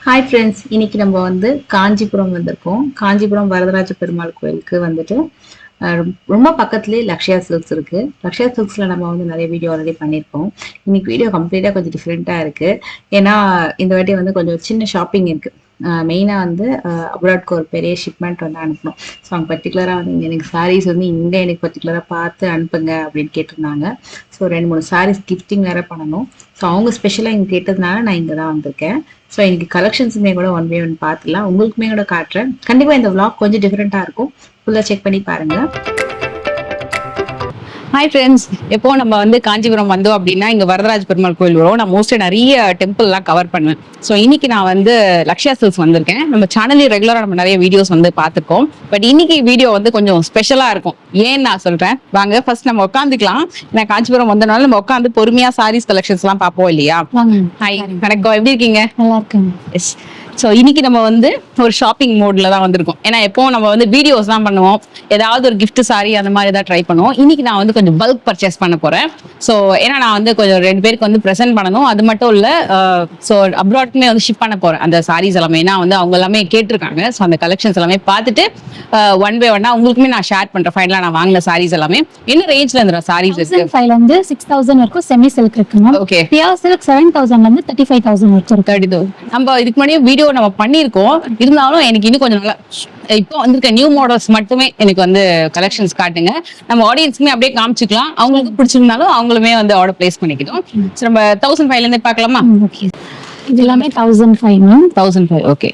Hi friends, இன்னைக்கு நம்ம வந்து காஞ்சிபுரம் வந்திருக்கோம். காஞ்சிபுரம் வரதராஜ பெருமாள் கோயிலுக்கு வந்துட்டு ரொம்ப பக்கத்துலேயே லக்ஷயா சில்க்ஸ் இருக்கு. லக்ஷயா சில்க்ஸ்ல நம்ம வந்து நிறைய வீடியோ ஆல்ரெடி பண்ணியிருக்கோம். இன்னைக்கு வீடியோ கம்ப்ளீட்டா கொஞ்சம் டிஃப்ரெண்டா இருக்கு. ஏன்னா இந்த வாட்டி வந்து கொஞ்சம் சின்ன ஷாப்பிங் இருக்கு. மெயினாக வந்து அப்ராட்க்கு ஒரு பெரிய ஷிப்மெண்ட் வந்து அனுப்பணும். ஸோ அவங்க பர்டிகுலராக வந்து எனக்கு சாரீஸ் வந்து இங்கே எனக்கு பர்டிகுலராக பார்த்து அனுப்புங்க அப்படின்னு கேட்டிருந்தாங்க. ஸோ 2-3 சாரீஸ் கிஃப்டிங் வேற பண்ணணும். ஸோ அவங்க ஸ்பெஷலாக இங்கே கேட்டதுனால நான் இங்கே தான் வந்திருக்கேன். ஸோ இன்னைக்கு கலெக்ஷன்ஸுமே கூட ஒன் பை ஒன் பார்த்துலாம், உங்களுக்குமே கூட காட்டுறேன். கண்டிப்பாக இந்த விளாக் கொஞ்சம் டிஃப்ரெண்ட்டாக இருக்கும். ஃபுல்லாக செக் பண்ணி பாருங்கள். ஹாய் ஃப்ரெண்ட்ஸ், எப்போ நம்ம வந்து காஞ்சிபுரம் வந்தோம் அப்படின்னா இங்கே வரதராஜ பெருமாள் கோயில் வரும். நான் மோஸ்ட்லி நிறைய டெம்பிள்லாம் கவர் பண்ணுவேன். ஸோ இன்னைக்கு நான் வந்து லக்ஷயா சில்க்ஸ் வந்திருக்கேன். நம்ம சேனல்லேயே ரெகுலராக நம்ம நிறைய வீடியோஸ் வந்து பார்த்துருக்கோம். பட் இன்னைக்கு வீடியோ வந்து கொஞ்சம் ஸ்பெஷலாக இருக்கும். ஏன்னு நான் சொல்கிறேன், வாங்க ஃபர்ஸ்ட் நம்ம உட்காந்துக்கலாம். ஏன்னா காஞ்சிபுரம் வந்தனால நம்ம உட்காந்து பொறுமையாக சாரீஸ் கலெக்ஷன்ஸ்லாம் பார்ப்போம் இல்லையா? ஹாய், வணக்கம், எப்படி இருக்கீங்க? நல்லா இருக்கேன். எஸ். ஸோ இன்னைக்கு நம்ம வந்து ஒரு ஷாப்பிங் மோட்ல தான் வந்திருக்கோம். ஏன்னா எப்போ நம்ம வந்து வீடியோஸ் தான் பண்ணுவோம், ஏதாவது ஒரு கிஃப்ட் சாரி அந்த மாதிரி ஏதாவது ட்ரை பண்ணுவோம். இன்னைக்கு நான் வந்து கொஞ்சம் பல்க் பர்ச்சேஸ் பண்ண போறேன். ஸோ ஏன்னா நான் வந்து கொஞ்சம் 2 பேருக்கு வந்து ப்ரெசென்ட் பண்ணணும். அது மட்டும் இல்லை, ஸோ அப்ராட்க்குமே வந்து ஷிப் பண்ண போறேன் அந்த சாரீஸ் எல்லாமே. ஏன்னா வந்து அவங்க எல்லாமே கேட்டிருக்காங்க. ஸோ அந்த கலெக்ஷன்ஸ் எல்லாமே பார்த்துட்டு ஒன் பை ஒன்னா உங்களுக்குமே நான் ஷேர் பண்றேன். ஃபைனலாக நான் வாங்கின சாரீஸ் எல்லாமே என்ன ரேஞ்ச்ல இருந்த சாரீஸ் இருக்கு. 5 வந்து 6000 வரைக்கும் செமி சில்க் இருக்கு மேம். ஓகே. பியூர் சில்க் 7000 இருந்து 35000 வரைக்கும் இருக்கு. 32. நம்ம இதுக்கு முன்னாடியே வீடியோ நம்ம பண்ணியிருக்கோம். இருந்தாலும் எனக்கு இன்னும் கொஞ்சம் நல்லா இப்போ வந்திருக்க நியூ மாடல்ஸ் மட்டுமே எனக்கு வந்து கலெக்ஷன்ஸ் காட்டுங்க. நம்ம ஆடியன்ஸ்க்குமே அப்படியே காமிச்சிக்கலாம். அவங்களுக்கு பிடிச்சிருந்தாலும் அவங்களுமே வந்து ஆர்டர் பிளேஸ் பண்ணிக்கிட்டோம். ஸோ நம்ம 1005 இருந்து பார்க்கலாமா? ஓகே. இது எல்லாமே 1005 மேம். 1005. ஓகே.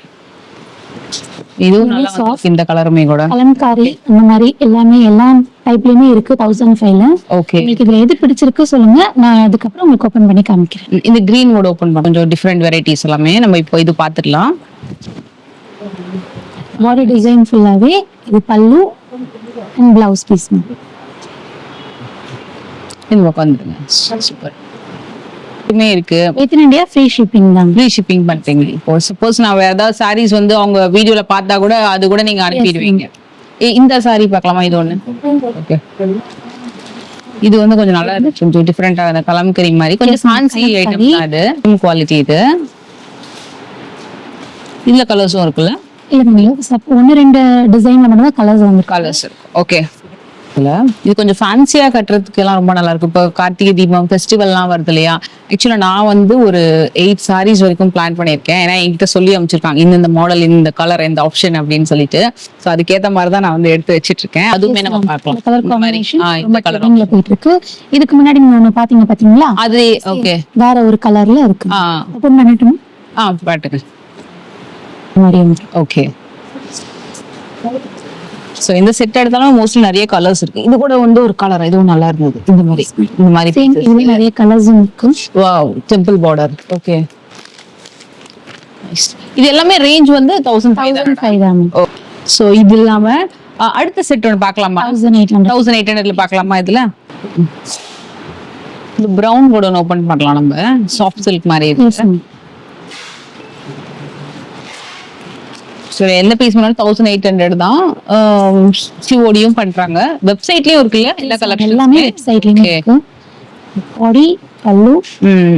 இதுவும் நல்லா சாஃப்ட். இந்த கலருமே கூட கலம்காரி அந்த மாதிரி எல்லாமே எல்லா டைப்லயுமே இருக்கு 1005ல. ஓகே. உங்களுக்கு இதுல எது பிடிச்சிருக்கு சொல்லுங்க, நான் அதுக்கப்புறம் உங்களுக்கு ஓபன் பண்ணி காமிக்கிறேன். இந்த கிரீன் மோட் ஓபன் பண்ண கொஞ்சம் டிஃபரெண்ட் வெரைட்டிஸ் எல்லாமே நம்ம இப்போ இது பார்த்துடலாம். பாடி டிசைன் ஃபுல்லாவே இது பல்லு அண்ட் பிளவுஸ் பீஸ் மேம். இது உட்காந்துருங்க. சூப்பர். இதுமே இருக்கு. With in India free shipping தான். ஃப்ரீ ஷிப்பிங் பண்றீங்க. இப்போ சப்போஸ் நான் வேற ஏதாவது சாரீஸ் வந்து அவங்க வீடியோல பார்த்தா கூட அது கூட நீங்க அனுப்பிடுவீங்க. இந்த சாரி பார்க்கலாமா? இது ஒண்ணு. ஓகே. இது வந்து கொஞ்சம் நல்லா இருக்கு, கொஞ்சம் டிஃபரெண்டா அந்த கலம்கரி மாதிரி கொஞ்சம் ஃபேன்சி ஐட்டம் தான். இது குவாலிட்டி. இது இதுல கலர்ஸும் இருக்குல்ல? இல்ல மேம், 1-2 டிசைன்ல மட்டும் தான் கலர்ஸ் வந்து கலர்ஸ் இருக்கு. ஓகே. இது கொஞ்சம் ஃபேன்சியா கட்டுறதுக்கு எல்லாம் ரொம்ப நல்லா இருக்கும். இப்போ கார்த்திகை தீபம் ஃபெஸ்டிவல்லாம் வருது இல்லையா? ஆக்சுவலா நான் வந்து ஒரு 8 சாரீஸ் வரைக்கும் பிளான் பண்ணியிருக்கேன். ஏன்னா என்கிட்ட சொல்லி அமைச்சிருக்காங்க இந்த மாடல், இந்த கலர், இந்த ஆப்ஷன் அப்படின்னு சொல்லிட்டு. ஸோ அதுக்கேற்ற மாதிரி தான் நான் வந்து எடுத்து வச்சிட்டு இருக்கேன். அதுவுமே நம்ம பார்க்கலாம். கலர் காம்பினேஷன் ரொம்ப கலர்ல போயிட்டு இருக்கு. இதுக்கு முன்னாடி நீங்க ஒன்னு பாத்தீங்க பாத்தீங்களா? அது ஓகே, வேற ஒரு கலர்ல இருக்கு. ஓபன் பண்ணிட்டுமா? பாட்டுங்க. ஓகே. சோ இந்த செட் எடுத்தாலும் மோஸ்ட்லி நிறைய கலர்ஸ் இருக்கு. இது கூட வந்து ஒரு கலர் இதுவும் நல்லா இருந்தது. இந்த மாதிரி இதுல நிறைய கலர்ஸ் இருக்கு. Wow, temple border. ஓகே. இது எல்லாமே ரேஞ்ச் வந்து 1005 தான். சோ இது இல்லாம அடுத்த செட் ஒன்னு பார்க்கலாமா? 1800ல பார்க்கலாமா? இதுல இந்த பிரவுன் கூட ஒன்னு ஓபன் பண்ணலாம். நம்ம சாஃப்ட் சில்க் மாதிரி இருக்கு. ஸோ எந்த பீஸ் பண்ணாலும் 1800 தான். சிஓடியும் பண்றாங்க. வெப்சைட்லயும் இருக்கு இல்லையா? எல்லா கலெக்ஷன் எல்லாமே வெப்சைட்லயும் இருக்கு. பாடி பல்லு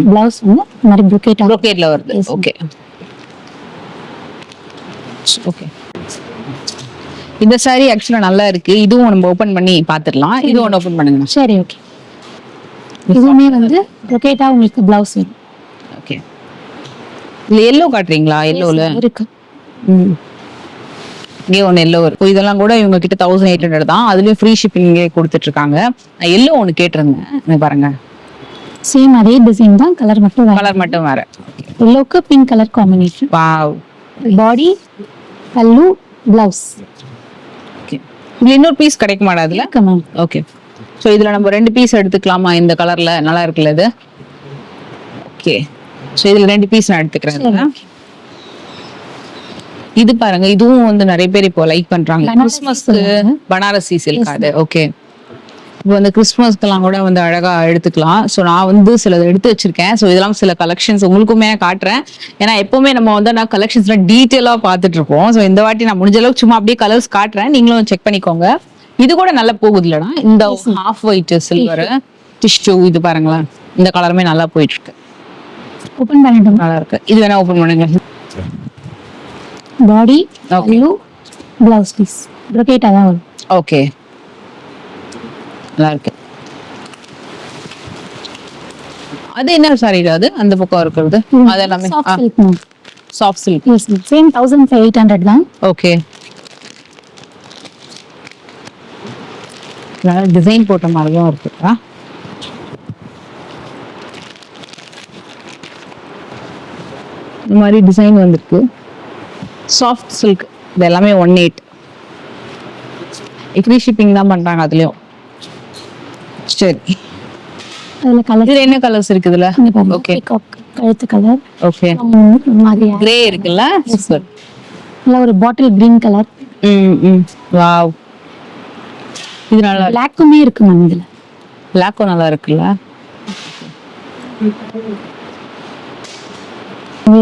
பிளவுஸ் வந்து மாதிரி ப்ரோகேட்ல வருது. ஓகே. ஓகே. இந்த சாரி ஆக்சுவலா நல்லா இருக்கு. இதுவும் நம்ம ஓபன் பண்ணி பாத்துடலாம். இது ஒன்னு ஓபன் பண்ணுங்க. சரி, ஓகே. இதுவுமே வந்து ப்ரோகேட்டா உங்களுக்கு பிளவுஸ் வரும். ஓகே. இல்ல எல்லோ காட்டுறீங்களா? எல்லோல இருக்கு. இங்கே ஒன்று எல்லோ இருக்கும். இதெல்லாம் கூட இவங்க கிட்ட 1800 தான். அதுலயும் ஃப்ரீ ஷிப்பிங்கே கொடுத்துட்டு இருக்காங்க. நான் எல்லோ ஒன்று கேட்டிருந்தேன், பாருங்க. சேம் அதே டிசைன் தான், கலர் மட்டும் வேற. எல்லோக்கு பிங்க் கலர் காம்பினேஷன். வாவ். பாடி பல்லு பிளவுஸ். ஓகே. இதுல இன்னொரு பீஸ் கிடைக்குமாடா அதுல? ஓகே. சோ இதுல நம்ம 2 பீஸ் எடுத்துக்கலாமா? இந்த கலர்ல நல்லா இருக்குல்ல இது? ஓகே. சோ இதுல 2 பீஸ் நான் எடுத்துக்கிறேன். இது பாருங்க, இதுவும் வந்து நிறைய பேர் இப்போ லைக் பண்றாங்க. கிறிஸ்மஸ்க்கு பனாரசி சில்க். அது ஓகே. இப்போ வந்து கிறிஸ்மஸ்க்கெல்லாம் கூட வந்து அழகா எடுத்துக்கலாம். ஸோ நான் வந்து சிலது எடுத்து வச்சிருக்கேன். ஸோ இதெல்லாம் சில கலெக்ஷன்ஸ் உங்களுக்குமே காட்டுறேன். ஏன்னா எப்பவுமே நம்ம வந்து நான் கலெக்ஷன்ஸ்லாம் டீட்டெயிலாக பார்த்துட்டு இருப்போம். ஸோ இந்த வாட்டி நான் முடிஞ்ச அளவுக்கு சும்மா அப்படியே கலர்ஸ் காட்டுறேன், நீங்களும் செக் பண்ணிக்கோங்க. இது கூட நல்லா போகுது இல்லைனா? இந்த ஹாஃப் ஒயிட் சில்வர் டிஷ்யூ இது பாருங்களேன், இந்த கலருமே நல்லா போயிட்டு இருக்கு. ஓபன் பண்ணிட்டோம். நல்லா இருக்கு. இது வேணா ஓபன் பண்ணுங்க. பாடி Okay. பல்லு பிளவுஸ் பீஸ் brocade தான் வரும். ஓகே, நல்லா இருக்கு. அது என்ன சாரி அது அந்த பக்கம் இருக்கிறது? அது எல்லாமே soft silk ma'am. Soft silk. Yes ma'am. Same 1800 தான். ஓகே, டிசைன் போட்ட மாதிரியும் இருக்குதா? இந்த மாதிரி டிசைன் வந்திருக்கு. சாஃப்ட் சில்க் இது எல்லாமே 18. ஃப்ரீ ஷிப்பிங் தான் பண்றாங்க அதுலயும். சரி, அதுல கலர் இதுல என்ன கலர்ஸ் இருக்குதுல? ஓகே கழுத்து கலர் ஓகே, மாதிரி கிரே இருக்குல்ல? சூப்பர். இல்ல ஒரு பாட்டில் கிரீன் கலர். வாவ், இது நல்லா இருக்கு. பிளாக்குமே இருக்கு மேம் இதுல. பிளாக்கும் நல்லா இருக்குல்ல?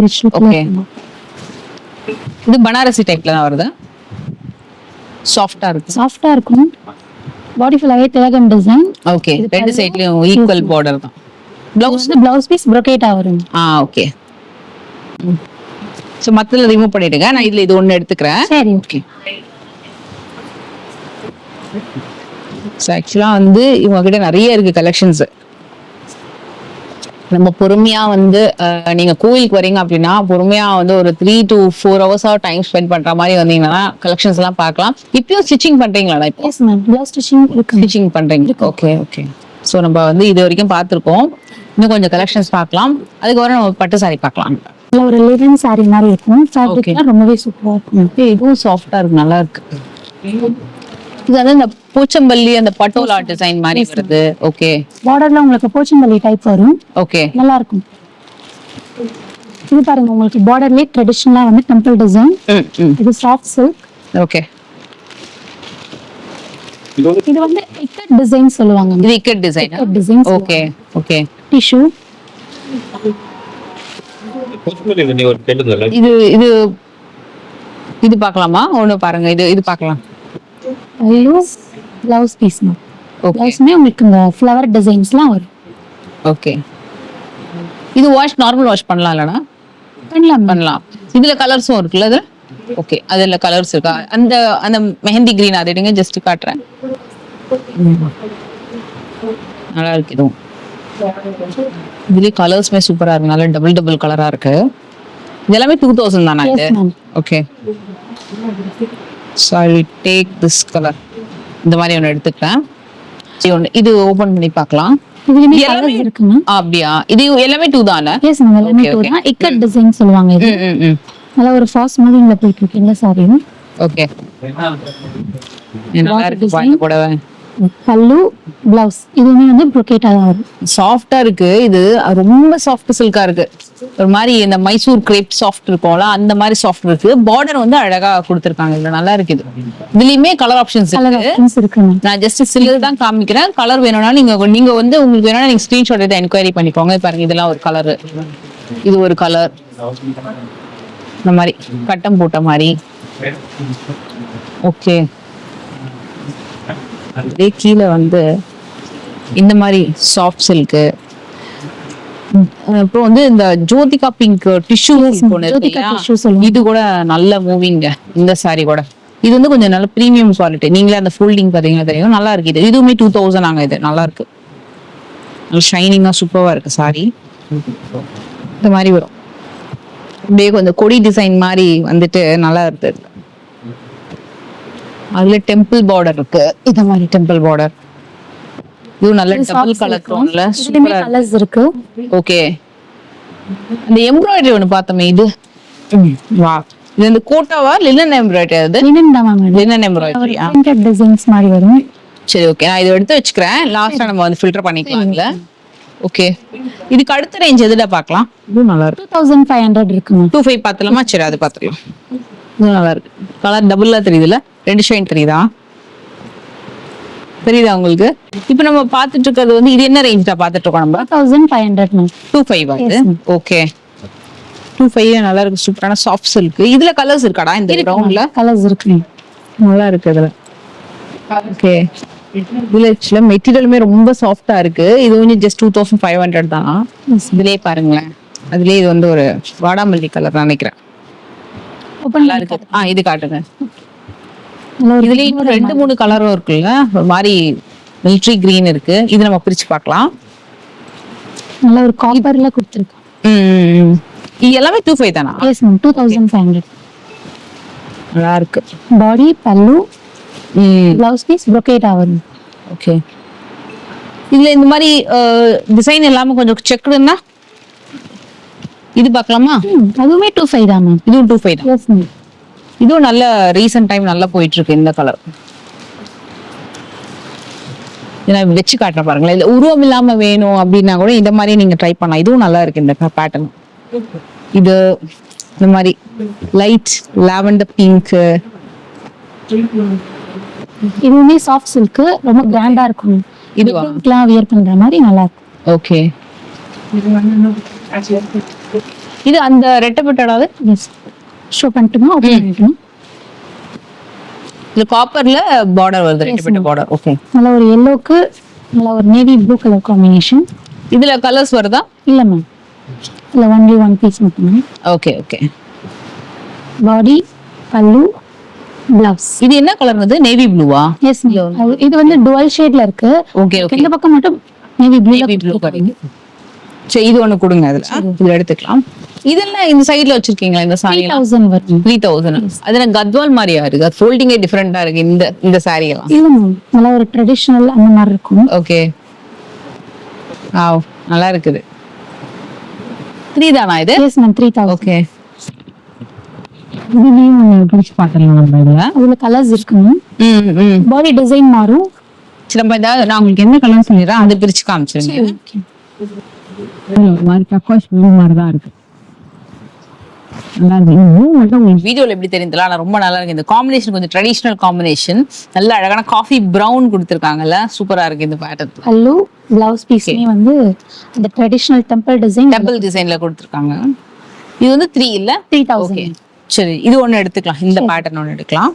ரிச் லுக்ல Okay. இருக்கு. இது பனாரசி டைப்ல தான் வருது. சாஃப்டா இருக்கு. சாஃப்டா இருக்கும். பாடி ஃபுல்லாவே திலகம் டிசைன். ஓகே, ரெண்டு சைடுலயும் ஈக்குவல் பார்டர் தான். பிளவுஸ் பிளவுஸ் பீஸ் brocade வரும். ஓகே. சோ மத்தல ரிமூவ் பண்ணிடுங்க. நான் இதுல இது ஒன்னு எடுத்துக்கிறேன். சரி ஓகே. சோ ஆக்சுவலா வந்து இவங்க கிட்ட நிறைய இருக்கு கலெக்ஷன்ஸ். நம்ம பொறுமையா வந்து நீங்க கோயிலுக்கு வரீங்க அப்படின்னா பொறுமையா வந்து ஒரு 3 to 4 hours டைம் ஸ்பெண்ட் பண்ற மாதிரி வந்தீங்கன்னா கலெக்ஷன்ஸ் எல்லாம் பார்க்கலாம். இப்பயும் ஸ்டிச்சிங் பண்றீங்களா? இப்போ எஸ் மேம். பிளவுஸ் ஸ்டிச்சிங் இருக்கு. ஸ்டிச்சிங் பண்றீங்க. Okay okay. சோ நம்ம வந்து இது வரைக்கும் பார்த்திருக்கோம். இன்னும் கொஞ்சம் கலெக்ஷன்ஸ் பார்க்கலாம். அதுக்கப்புறம் நம்ம பட்டு சாரி பார்க்கலாம். இல்ல ஒரு லினன் saree மாதிரி இருக்கும். ஃபேப்ரிக்லாம் ரொம்பவே சூப்பரா இருக்கும். இதுவும் சாஃப்டா இருக்கு, நல்லா இருக்கு. இது வந்து இந்த பூச்சம்பள்ளி அந்த பட்டோலா டிசைன் மாதிரி வருது. ஓகே, பார்டர்ல உங்களுக்கு போச்சம்பள்ளி டைப் வரும். ஓகே, நல்லா இருக்கும். இது பாருங்க உங்களுக்கு பார்டர்லயே ட்ரெடிஷனலா வந்து டெம்பிள் டிசைன். இது சாஃப்ட் சில்க். ஓகே. இது வந்து இக்கட் டிசைன் சொல்லுவாங்க. இது ikat design. Design. Okay okay. Tissue. இது இது இது பார்க்கலாமா? ஒண்ணு பாருங்க, இது இது பார்க்கலாம். ஐயோ, பிளவுஸ் பீஸ் மேம். ஓகே பிளவுஸ்மே உங்களுக்கு இந்த ஃப்ளவர் டிசைன்ஸ்லாம் வரும். ஓகே. இது வாஷ் நார்மல் வாஷ் பண்ணலாம் இல்லனா? பண்ணலாம் பண்ணலாம். இதுல கலர்ஸும் இருக்குல்ல அது? ஓகே, அதுல கலர்ஸ் இருக்கா? அந்த அந்த மெஹந்தி கிரீன் அது எடுங்க, ஜஸ்ட் காட்டுறேன். நல்லா இருக்கு இதுவும். இதுல கலர்ஸ்மே சூப்பரா இருக்கு, நல்ல டபுள் டபுள் கலரா இருக்கு. இது எல்லாமே 2000 தானா இது? Yes, ma'am. Okay. So I will take this color. இந்த மாதிரி ஒன்னு எடுத்துக்கிறேன். இது ஓபன் பண்ணி பார்க்கலாம். இதுலயுமே எல்லாமே கலர்ஸ் இருக்கு மேம். அப்படியா? இது எல்லாமே 2 தானே? எஸ் மேம், எல்லாமே Okay, 2 okay. தான். இக்கட் டிசைன் சொல்லுவாங்க இது. நல்ல ஒரு ஃபாஸ்ட் மூவிங்ல போயிட்டு இருக்கு இந்த சாரி. ஓகே. நல்லா இருக்கு பாருங்க கூடவே. பல்லு பிளவுஸ் இதுவுமே வந்து brocade தான் வரும். சாஃப்டா இருக்கு. இது ரொம்ப சாஃப்ட் சில்கா இருக்கு. ஒரு மாதிரி இந்த மைசூர் கிரேப் சாஃப்ட் இருக்கும்ல அந்த மாதிரி சாஃப்ட் இருக்கு. பார்டர் வந்து அழகா கொடுத்திருக்காங்க. இதுல நல்லா இருக்கு. இதுலயுமே கலர் ஆப்ஷன்ஸ் கலர் இருக்கு. ஆப்ஷன்ஸ் இருக்கு மேம். நான் ஜஸ்ட் சில்வர் தான் காமிக்கிறேன். கலர் வேணும்னா நீங்க வந்து உங்களுக்கு வேணும்னா நீங்க ஸ்கிரீன்ஷாட் எடுத்து என்கொயரி பண்ணிக்கோங்க. பாருங்க, இதெல்லாம் ஒரு கலர், இது ஒரு கலர், இந்த மாதிரி கட்டம் போட்ட மாதிரி. ஓகே. அதே கீழே வந்து இந்த மாதிரி சாஃப்ட் சில்க். அப்புறம் வந்து இந்த Jyothika pink tissue Jyothika tissue சொல்லுவாங்க. இது கூட நல்ல மூவிங்க. இந்த சாரி கூட இது வந்து கொஞ்சம் நல்ல பிரீமியம் குவாலிட்டி. நீங்களே அந்த ஃபோல்டிங் பாத்தீங்கன்னா தெரியும், நல்லா இருக்கு. இது இதுவுமே 2000 ஆங்க. இது நல்லா இருக்கு, நல்ல ஷைனிங்கா சூப்பரா இருக்கு சாரி. இந்த மாதிரி வரும், அப்படியே கொஞ்சம் கொடி டிசைன் மாதிரி வந்துட்டு நல்லா இருக்கு. அதுல டெம்பிள் பார்டர் இருக்கு, இந்த மாதிரி டெம்பிள் பார்டர். இது நல்ல டபுள் கலர் டோன்ல இதுலயுமே சூப்பரா கலர்ஸ் இருக்கு. ஓகே. அந்த எம்ப்ராய்டரி ஒன்னு பார்த்தோமே, இது வா, இது இந்த கோட்டாவா லினன் எம்ப்ராய்டரி? அது லினன் தான் ma'am. Linen embroidery. Printed designs மாதிரி வரும். சரி ஓகே, நான் இதை எடுத்து வச்சுக்கிறேன். லாஸ்டா நம்ம வந்து ஃபில்டர் பண்ணிக்கலாம்ல. ஓகே. இதுக்கு அடுத்த ரேஞ்ச் எதுல பார்க்கலாம்? இது நல்லா இருக்கு. 2500 இருக்கு மேம். 25 பார்த்தலாமா? சரி, அது பார்த்துக்கலாம். இது நல்லா இருக்கு. கலர் டபுளா தெரியுதுல, ரெண்டு ஷைன் தெரியுதா? தெரியுதா உங்களுக்கு? இப்போ நம்ம பார்த்துட்டு இருக்கிறது வந்து இது என்ன ரேஞ்ச்ல பார்த்துட்டு இருக்கோம் நம்ம? 2500 மேம். 25 ஆகுது. ஓகே. 25 நல்லா இருக்கு, சூப்பரான சாஃப்ட் சில்க். இதுல கலர்ஸ் இருக்காடா இந்த ரவுண்ட்ல? கலர்ஸ் இருக்கு மேம். நல்லா இருக்கு இதுல. ஓகே. இதுல ஆக்சுவலா மெட்டீரியலுமே ரொம்ப சாஃப்டா இருக்கு. இது வந்து ஜஸ்ட் 2500 தான். இதுலயே பாருங்களேன், அதுலயே இது வந்து ஒரு வாடாமல்லி கலர் நினைக்கிறேன். நல்லா இருக்கு. இது காட்டுங்க. நல்ல ஒரு இதுல இன்னும் 2-3 கலரும் இருக்குல்ல, ஒரு மாதிரி மிலிட்ரி கிரீன் இருக்கு. இது நம்ம பிரிச்சு பார்க்கலாம். நல்ல ஒரு காப்பர்ல கொடுத்துருக்கோம். இது எல்லாமே 25 தானா? Yes ma'am 2500. நல்லா இருக்கு. பாடி பல்லு பிளவுஸ் பீஸ் brocade ஆகும். ஓகே. இதுல இந்த மாதிரி டிசைன் எல்லாமே கொஞ்சம் செக்குடுன்னா இது பார்க்கலாமா? அதுவுமே 25 தான் மேம். இதுவும் 25 தான். Yes ma'am. இதுவும் நல்ல ரீசன்ட் டைம் நல்லா போயிட்டு இருக்கு இந்த கலர். நான் வச்சு காட்டுறேன் பாருங்களேன். இல்ல உருவம் இல்லாம வேணும் அப்படின்னா கூட இந்த மாதிரி நீங்க ட்ரை பண்ணலாம். இதுவும் நல்லா இருக்கு இந்த பேட்டர்ன். இது இந்த மாதிரி லைட் லாவெண்டர் பிங்க். இதுவுமே சாஃப்ட் சில்க், ரொம்ப கிராண்டா இருக்கும். இதுவா? இதுக்கெல்லாம் வியர் பண்ற மாதிரி நல்லா இருக்கும். ஓகே. இது அந்த ரெட்டப்பட்டடாது எஸ் ஷோ பண்ணிட்டுமா? ஓபன் பண்ணிட்டுமா? இது காப்பர்ல பார்டர் வருது, ரெட்டப்பட்ட பார்டர். ஓகே. நல்ல ஒரு yellowக்கு நல்ல ஒரு நேவி ப்ளூ கலர் காம்பினேஷன். இதுல கலர்ஸ் வருதா? இல்ல மேம், இல்ல ஒன்லி ஒன் பீஸ் மட்டும். Okay okay. Body pallu blouse. இது என்ன கலர் வந்து? நேவி ப்ளூவா? எஸ் இது வந்து டுவல் ஷேட்ல இருக்கு. Okay okay. இந்த பக்கம் மட்டும் நேவி நேவி ப்ளூ கிடைக்கும். சரி, இது ஒண்ணு கொடுங்க. இதுல எடுத்துக்கலாம். இதெல்லாம் இந்த சைடுல வச்சிருக்கீங்களா இந்த சாரி? 3000 வரும். 3000. அதுல கத்வால் மாதிரியா இருக்கு. அது ஃபோல்டிங்கே டிஃபரெண்டா இருக்கு இந்த சாரி எல்லாம். இல்ல மேம், நல்ல ஒரு ட்ரெடிஷனல் அந்த மாதிரி இருக்கும். ஓகே. வாவ், நல்லா இருக்குது. 3 தானா இது? Yes ma'am 3000. ஓகே. இதுலயும் பிடிச்சு பாத்துறலாம் நம்ம இதுல. அதுல கலர்ஸ் இருக்கு மேம். பாடி டிசைன் மாறும். சரி, நம்ம ஏதாவது நான் உங்களுக்கு என்ன கலர் சொல்லிடுறேன் அதை பிரிச்சு காமிச்சிருங்க. ஒரு மாதிரி டக்காஷ் ப்ளூ மாதிரி தான் இருக்கு. நல்லா இருக்கு. உங்களுக்கு வீடியோல எப்படி தெரியுதுல, ஆனா ரொம்ப நல்லா இருக்கு. இந்த காம்பினேஷன் கொஞ்சம் ட்ரெடிஷனல் காம்பினேஷன். நல்ல அழகான காஃபி பிரவுன் கொடுத்திருக்காங்கல்ல, சூப்பரா இருக்கு இந்த பேட்டர்ன். பல்லு பிளவுஸ் பீஸ்மே வந்து அந்த ட்ரெடிஷனல் டெம்பிள் டிசைன்ல கொடுத்திருக்காங்க. இது வந்து 3 இல்ல 3000. ஓகே. சரி, இது ஒண்ணு எடுத்துக்கலாம். இந்த பேட்டர்ன் ஒண்ணு எடுக்கலாம்.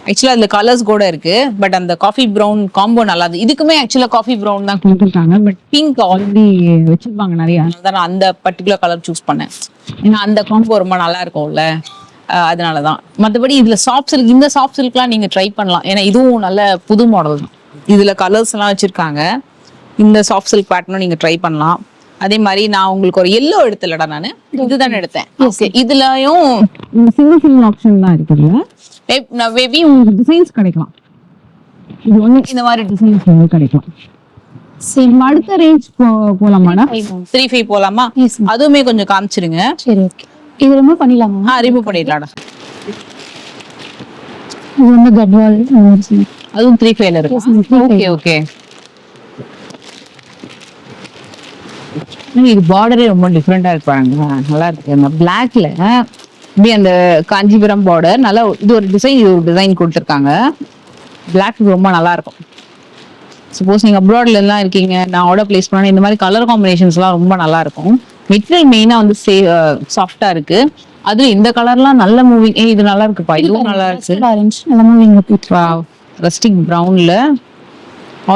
ஆக்சுவலா அதுல கலர்ஸ் கூட இருக்கு, பட் அந்த காஃபி பிரவுன் காம்போ நல்லா இருக்கு. இதுக்குமே ஆக்சுவலா காஃபி பிரவுன் தான் கொடுத்துருக்காங்க, பட் பிங்க் ஆல்ரெடி வச்சிருப்பாங்க நிறைய. அதனால நான் அந்த பர்டிகுலர் கலர் சூஸ் பண்ணேன். ஏன்னா அந்த காம்போ ரொம்ப நல்லா இருக்கும்ல, அதனாலதான். மற்றபடி இதுல சாஃப்ட் சில்க், இந்த சாஃப்ட் சில்க்லாம் நீங்க ட்ரை பண்ணலாம். ஏன்னா இதுவும் நல்ல புது மாடல் தான். இதுல கலர்ஸ் எல்லாம் வச்சிருக்காங்க. இந்த சாஃப்ட் சில்க் பேட்டர்னும் நீங்க ட்ரை பண்ணலாம். அதே மாதிரி நான் உங்களுக்கு ஒரு எல்லோ எடுத்தலடா, நானு இதுதானே எடுத்தேன். ஓகே. இதுலயும் சிங்கிள் ஆப்ஷன் தான் இருக்குல்ல, மேபி உங்களுக்கு டிசைன்ஸ் கிடைக்கலாம். இது ஒண்ணு இந்த மாதிரி டிசைன்ஸ் உங்களுக்கு கிடைக்கலாம். சேம் அடுத்த ரேஞ்ச் போலாமாடா? 35 போலாமா? அதுவுமே கொஞ்சம் காமிச்சிருங்க. சரி, ஓகே. இது ரிமூவ் பண்ணிடலாமா? ரிமூவ் பண்ணிடலாடா. இது வந்து கட்வால் அதுவும் 35ல இருக்கு. Okay okay. இது பார்டரே ரொம்ப டிஃப்ரெண்டா இருப்பாங்க. நல்லா இருக்கு. அந்த பிளாக்ல இப்படி அந்த காஞ்சிபுரம் பார்டர் நல்லா. இது ஒரு டிசைன், இது ஒரு டிசைன் கொடுத்துருக்காங்க. பிளாக் ரொம்ப நல்லா இருக்கும். சப்போஸ் நீங்க அப்ராட்ல எல்லாம் இருக்கீங்க, நான் ஆர்டர் பிளேஸ் பண்ணேன், இந்த மாதிரி கலர் காம்பினேஷன்ஸ் எல்லாம் ரொம்ப நல்லா இருக்கும். மெட்டீரியல் மெயினா வந்து சாஃப்டா இருக்கு. அதுல இந்த கலர்லாம் நல்ல மூவிங். இது நல்லா இருக்குப்பா, இதுவும் நல்லா இருக்கு. ஆரஞ்சு நல்ல மூவிங். வாவ், ரஸ்டிக் பிரவுன்ல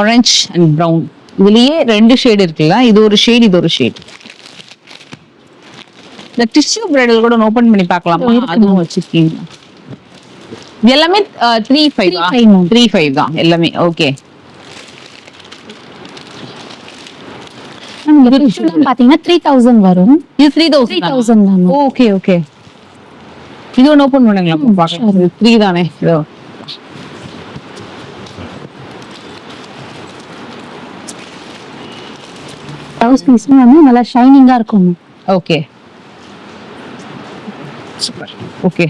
ஆரஞ்சு அண்ட் பிரவுன். இதுலயே 2 ஷேட் இருக்குல்ல, இது ஒரு ஷேட், இது ஒரு ஷேட். இந்த டிஷ்யூ பிரைடல் கூட ஓபன் பண்ணி பார்க்கலாமா? அதுவும் வச்சிருக்கீங்க. இது எல்லாமே 35 தான் எல்லாமே. ஓகே. இந்த டிஷ்யூலாம் பாத்தீங்கன்னா 3000 வரும். இது 3000 தான். Okay okay. இது ஒன்னு ஓபன் பண்ணுங்களா பார்க்கலாம். இது 3 தானே? இதோ பிளவுஸ் பீஸ்மே வந்து நல்லா ஷைனிங்கா இருக்கும். Okay super. ஓகே,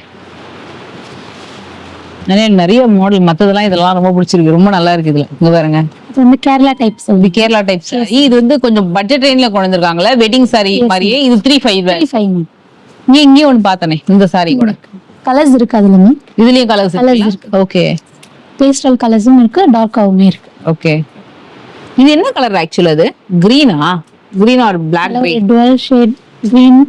நிறைய மாடல். மத்ததெல்லாம் இதெல்லாம் ரொம்ப பிடிச்சிருக்கு, ரொம்ப நல்லா இருக்கு. இதுல இங்க பாருங்க, இது வந்து கேரளா டைப்ஸ். இது கேரளா டைப் சாரி. இது வந்து கொஞ்சம் பட்ஜெட் ரேஞ்ச்ல கொண்டு வந்திருக்காங்கல, வெட்டிங் சாரி மாதிரியே. இது 35. இங்கே ஒன்னு பார்த்தனே இந்த சாரி கூட கலர்ஸ் இருக்கு. அதுலமே இதுலயும் கலர்ஸ் இருக்கு. ஓகே. பேஸ்டல் கலர்ஸும் இருக்கு, டார்க்காவுமே இருக்கு. ஓகே. இது என்ன கலர் ஆக்சுவலா? அது கிரீனா? Green or black white? Dual shade green,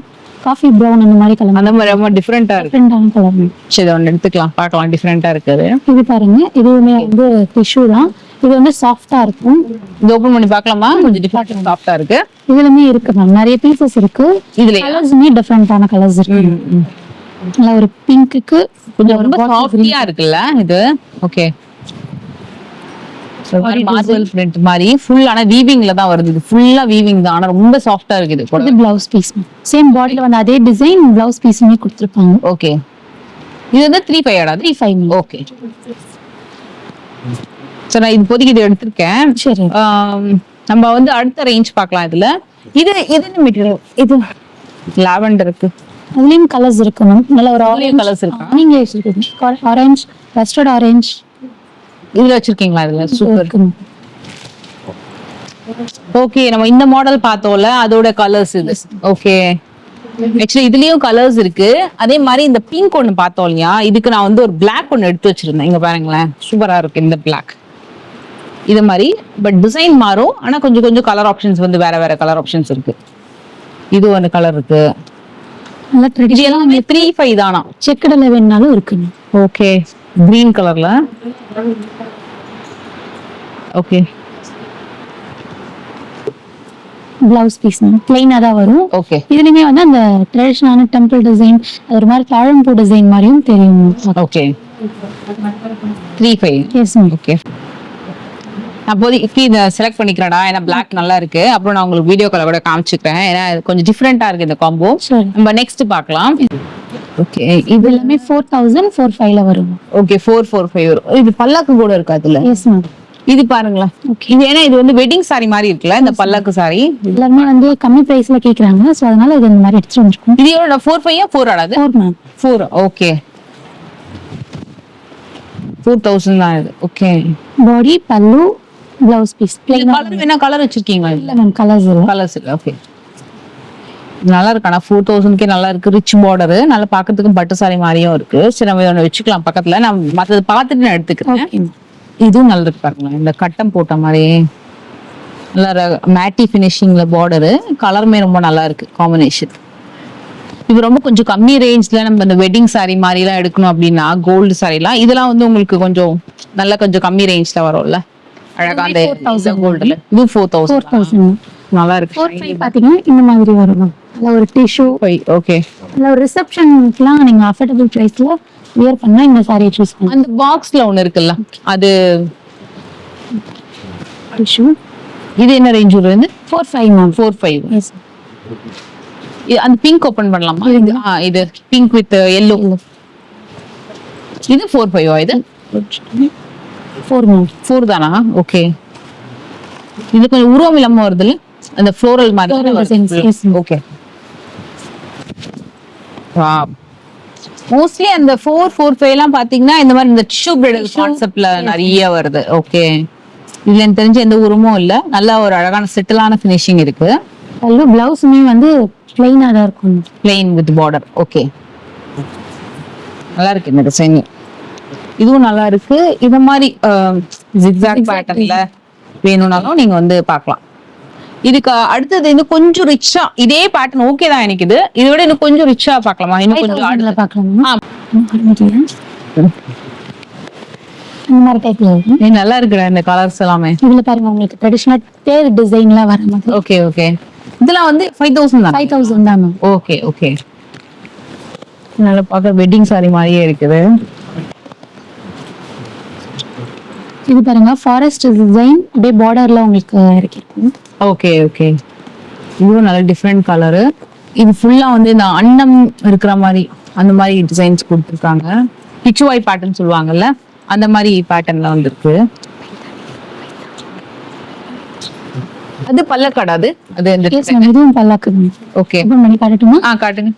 coffee brown அந்த மாதிரி கலர். அந்த மாதிரி ரொம்ப டிஃபரெண்டா இருக்கு. டிஃபரெண்டான கலர். சரி, ஒன்னு எடுத்துக்கலாம், பார்க்கலாம். டிஃபரெண்டா இருக்குது. இது பாருங்க, இதுவுமே வந்து டிஷ்யூ தான். இது வந்து சாஃப்டா இருக்கும். இது ஓபன் பண்ணி பார்க்கலாமா? கொஞ்சம் டிஃபரெண்ட் சாஃப்டா இருக்கு. இதுலமே இருக்கு மேம், நிறைய பீசஸ் இருக்கு. இதுல கலர்ஸ்மே டிஃபரெண்டான கலர்ஸ் இருக்கு. நல்லா ஒரு பிங்க்குக்கு கொஞ்சம் ரொம்ப சாஃப்டியா இருக்குல்ல இது. ஓகே, மார்பிள் பிரிண்ட் மாதிரி ஃபுல். ஆனா வீவிங்ல தான் வருது, இது ஃபுல்லா வீவிங் தான், ஆனா ரொம்ப சாஃப்டா இருக்குது. இது பிளவுஸ் பீஸ் சேம் பாடியில வந்து அதே டிசைன் பிளவுஸ் பீஸுமே கொடுத்துருப்பாங்க. ஓகே, இது வந்து 3,500 ஆடாது? 3,500. ஓகே, சரி நான் இப்போதைக்கு இது எடுத்திருக்கேன். சரி, நம்ம வந்து அடுத்த ரேஞ்ச் பார்க்கலாம். இதுல இது என்ன மெட்டீரியல்? இது லாவெண்டருக்கு அதுலயும் கலர்ஸ் இருக்கு மேம். நல்ல ஒரு ஆரஞ்சு கலர்ஸ் இருக்கா? நீங்க வச்சிருக்கீங்க ஆரஞ்சு, கஸ்டர்ட் ஆரஞ்சு இதுல வச்சிருக்கீங்களா? இதுல சூப்பர். ஓகே, நம்ம இந்த மாடல் பார்த்தோம்ல, அதோட கலர்ஸ் இது. ஓகே, ஆக்சுவலி இதுலயும் கலர்ஸ் இருக்கு. அதே மாதிரி இந்த பிங்க் ஒன்னு பார்த்தோம் இல்லையா, இதுக்கு நான் வந்து ஒரு பிளாக் ஒன்னு எடுத்து வச்சிருந்தேன். இங்க பாருங்களேன், சூப்பரா இருக்கு இந்த பிளாக். இது மாதிரி பட் டிசைன் மாறும், ஆனா கொஞ்சம் கொஞ்சம் கலர் ஆப்ஷன்ஸ் வந்து வேற வேற கலர் ஆப்ஷன்ஸ் இருக்கு. இது ஒரு கலர் இருக்கு. நல்ல இது ட்ரெடிஷனல் எல்லாமே 3,500 தானா? செக்குடுல வேணாலும் இருக்குங்க. ஓகே, கிரீன் கலர்ல. ஓகே, பிளவுஸ் பீஸ் பிளைனா தான் வரும். ஓகே, இதுலயுமே வந்து அந்த ட்ரெடிஷனலான டெம்பிள் டிசைன், அது ஒரு மாதிரி தாழம்பூ டிசைன் மாதிரியும் தெரியும். ஓகே, 3,500. Yes ma'am. ஓகே, அப்போதைக்கு இதை செலக்ட் பண்ணிக்கிறேன்டா, ஏன்னா பிளாக் நல்லா இருக்கு. அப்புறம் நான் உங்களுக்கு வீடியோ கால கூட காமிச்சுக்கிறேன், ஏன்னா கொஞ்சம் டிஃப்ரெண்டா இருக்கு இந்த காம்போ. சரி, நம்ம நெக்ஸ்ட் பார்க்கலாம். ஓகே, இது எல்லாமே 4,405ல வரும். ஓகே, 445 வரும். இது பல்லாக்கு கூட இருக்கு அதுல. Yes ma'am. இது பாருங்களேன், இது ஏன்னா இது வந்து வெட்டிங் சாரி மாதிரி இருக்குல்ல, இந்த பல்லாக்கு சாரி. எல்லாருமே வந்து கம்மி பிரைஸ்ல கேக்குறாங்க, சோ அதனால இது இந்த மாதிரி எடுத்துட்டு வந்திருக்கோம். இது எவ்வளோ? 4,500 4 ஆடாது? 4 மேம். 4. ஓகே, 4,000 தான் இது. Okay, body, pallu, blouse piece பிளைனா. Colour என்ன கலர் வச்சிருக்கீங்களா? இல்ல மேம், கலர்ஸ் இல்ல. கலர்ஸ் இல்ல. ஓகே, நல்லா இருக்கு. ஆனா 4,000க்கே நல்லா இருக்கு. ரிச் பார்டர், நல்லா பாக்கிறதுக்கு பட்டு சாரி மாதிரியும் இருக்கு. சரி, நம்ம இதை வச்சுக்கலாம் பக்கத்துல. நான் மத்தது பார்த்துட்டு நான் எடுத்துக்கிறேன். ஓகே. இதுவும் நல்லா இருக்கு பாருங்களேன், இந்த கட்டம் போட்ட மாதிரி நல்லா மேட்டி ஃபினிஷிங்ல பார்டரு. கலருமே ரொம்ப நல்லா இருக்கு காம்பினேஷன். இது ரொம்ப கொஞ்சம் கம்மி ரேஞ்ச்ல நம்ம இந்த வெட்டிங் சாரி மாதிரி எல்லாம் எடுக்கணும் அப்படின்னா, கோல்டு சாரி எல்லாம் இதெல்லாம் வந்து உங்களுக்கு கொஞ்சம் நல்லா கொஞ்சம் கம்மி ரேஞ்ச்ல வரும்ல, அழகா அந்த 4,000 கோல்டுல. இது 4,000. 4,000. நல்லா இருக்கு. 4,500 பாத்தீங்கன்னா இந்த மாதிரி வரும் மேம். நல்ல ஒரு டிஷ்யூ, ஓகே, நல்ல ஒரு ரிசப்ஷனுக்குலாம் நீங்க அஃபோர்டபிள் பிரைஸ்ல வியர் பண்ணா இந்த சாரியை சூஸ் பண்ணலாம். அந்த பாக்ஸ்ல ஒண்ணு இருக்குல்ல, அது டிஷ்யூ. இது என்ன ரேஞ்ச் வருது? 4,500 மேம். 4,500. எஸ். அந்த பிங்க் ஓபன் பண்ணலாமா? இது பிங்க் வித் yellow. இது 4,500. இது 4 மேம். 4 தானா? ஓகே, இது கொஞ்சம் உருவம் இல்லாம வருதுல்ல, அந்த ஃப்ளோரல் Floral designs, மாதிரி. yes. ஓகே, மோஸ்ட்லி அந்த 4,4,500 எல்லாம் பாத்தீங்கன்னா இந்த மாதிரி இந்த டிஷ்யூ பிரைடல் கான்செப்ட்ல நிறைய வருது. ஓகே, இதுல எனக்கு தெரிஞ்ச எந்த உருவமும் இல்ல, நல்ல ஒரு அழகான செட்டிலான ஃபினிஷிங் இருக்கு. பல்லு, பிளவுஸுமே வந்து பிளைனா தான் இருக்கும். Plain with border. ஓகே, நல்லா இருக்கு இந்த டிசைன். இதுவும் நல்லா இருக்கு. இந்த மாதிரி ஜிக்ஸாக் பேட்டர்ன்ல வேணும்னாலும் நீங்க வந்து பார்க்கலாம். இதுக்கு அடுத்தது இன்னும் கொஞ்சம் ரிச்சா, இதே பேட்டர்ன் ஓகே தான் எனக்கு. இதை விட இன்னும் கொஞ்சம் ரிச்சா பார்க்கலாமா? இன்னும் கொஞ்சம் 5,000ல பார்க்கலாம். ஆ. இந்த மாதிரி டைப்ல இருக்கும். நல்லா இருக்குடா இந்த கலர்ஸ் எல்லாமே. இதுல பாருங்க, உங்களுக்கு ட்ரெடிஷனல் தேர் டிசைன்ல வர மாதிரி. ஓகே, ஓகே, இதெல்லாம் வந்து 5,000 தான். 5,000 தான் மேம். ஓகே, ஓகே, நல்லா பார்க்க வெட்டிங் சாரி மாதிரியே இருக்குது. இது பாருங்க, ஃபாரஸ்ட் டிசைன் அப்படியே பார்டர்ல உங்களுக்கு இறக்கிருக்கும். ஓகே, ஓகே, இதுவும் நல்ல டிஃப்ரெண்ட் கலரு. இது ஃபுல்லா வந்து இந்த அன்னம் இருக்கிற மாதிரி அந்த மாதிரி டிசைன்ஸ் கொடுத்துருக்காங்க. பிச்சுவாய் பேட்டர்ன் சொல்லுவாங்கல்ல, அந்த மாதிரி பேட்டர்ன்ல வந்துருக்கு. அது பல்லக்காடாது? அது இந்த எஸ் மேம், இதுவும் பல்லாக்கு. ஓகே, ஓபன் பண்ணி காட்டட்டுமா? காட்டுங்க.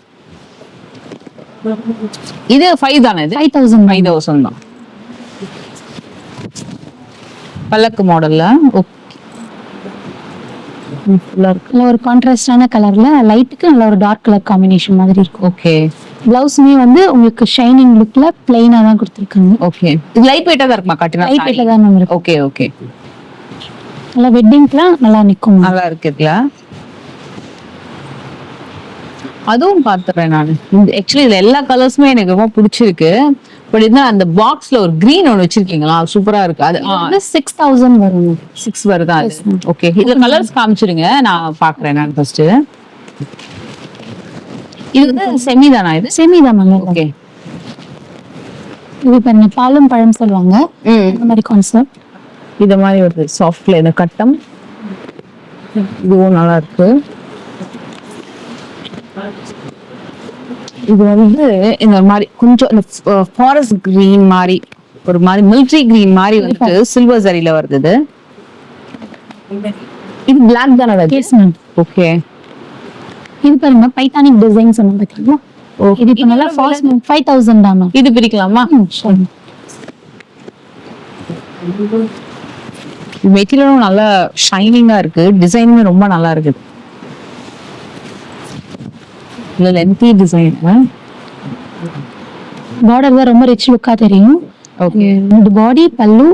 இது 5 தானே? இது 5,000 5,000 தான். பல்லக்கு மாடல்ல. ஓகே, நல்ல ஒரு கான்ட்ராஸ்டான கலர்ல லைட்டுக்கு நல்ல ஒரு டார்க் கலர் காம்பினேஷன் மாதிரி இருக்கும். ஓகே, பிளவுஸுமே வந்து உங்களுக்கு ஷைனிங் லுக்ல பிளைனா தான் கொடுத்துருக்காங்க. ஓகே, இது லைட் வெயிட்டா தான் இருக்குமா? காட்டுனா லைட் வெயிட்ல தான் மேம் இருக்கு. ஓகே, ஓகே, நல்லா வெட்டிங்க்குலாம் நல்லா நிக்கும். நல்லா இருக்குல்ல. அதுவும் பாத்துறேன் நான். ஆக்சுவலி இதுல எல்லா கலர்ஸுமே எனக்கு ரொம்ப பிடிச்சிருக்கு. பட் இருந்தா அந்த பாக்ஸ்ல ஒரு கிரீன் ஒன்னு வச்சிருக்கீங்களா, சூப்பரா இருக்கு. அது 6,000 வரும். 6 வருதா? ஓகே, இதுல கலர்ஸ் காமிச்சிருங்க, நான் பாக்குறேன் நான் ஃபர்ஸ்ட். இது வந்து செமி தானா இது? செமி தான் மேம். ஓகே. இது பாருங்க பாலும் பழம் சொல்லுவாங்க, இந்த மாதிரி கான்செப்ட். இத மாதிரி வருது சாஃப்ட்ல இந்த கட்டம். இதுவும் நல்லா இருக்கு. இது வந்து இந்த மாதிரி கொஞ்சம் இந்த ஃபாரஸ்ட் கிரீன் மாதிரி ஒரு மாதிரி மிலிட்டரி கிரீன் மாதிரி வந்துட்டு சில்வர் சரியில வருது. இது பிளாக் தானே வருது? Yes ma'am. ஓகே. இது பாருங்க பைத்தானிக் டிசைன் சொன்னோம் பாத்தீங்களா? இது இப்ப நல்லா ஃபாஸ்ட் 5000 தான் மேம். இது பிரிக்கலாமா? சரி. மெட்டீரியலும் நல்லா ஷைனிங்கா இருக்கு, டிசைனுமே ரொம்ப நல்லா இருக்குது. இல்ல லென்த்தி டிசைன். பார்டர் தான் ரொம்ப ரிச் லுக்கா தெரியும். ஓகே. இந்த பாடி பல்லு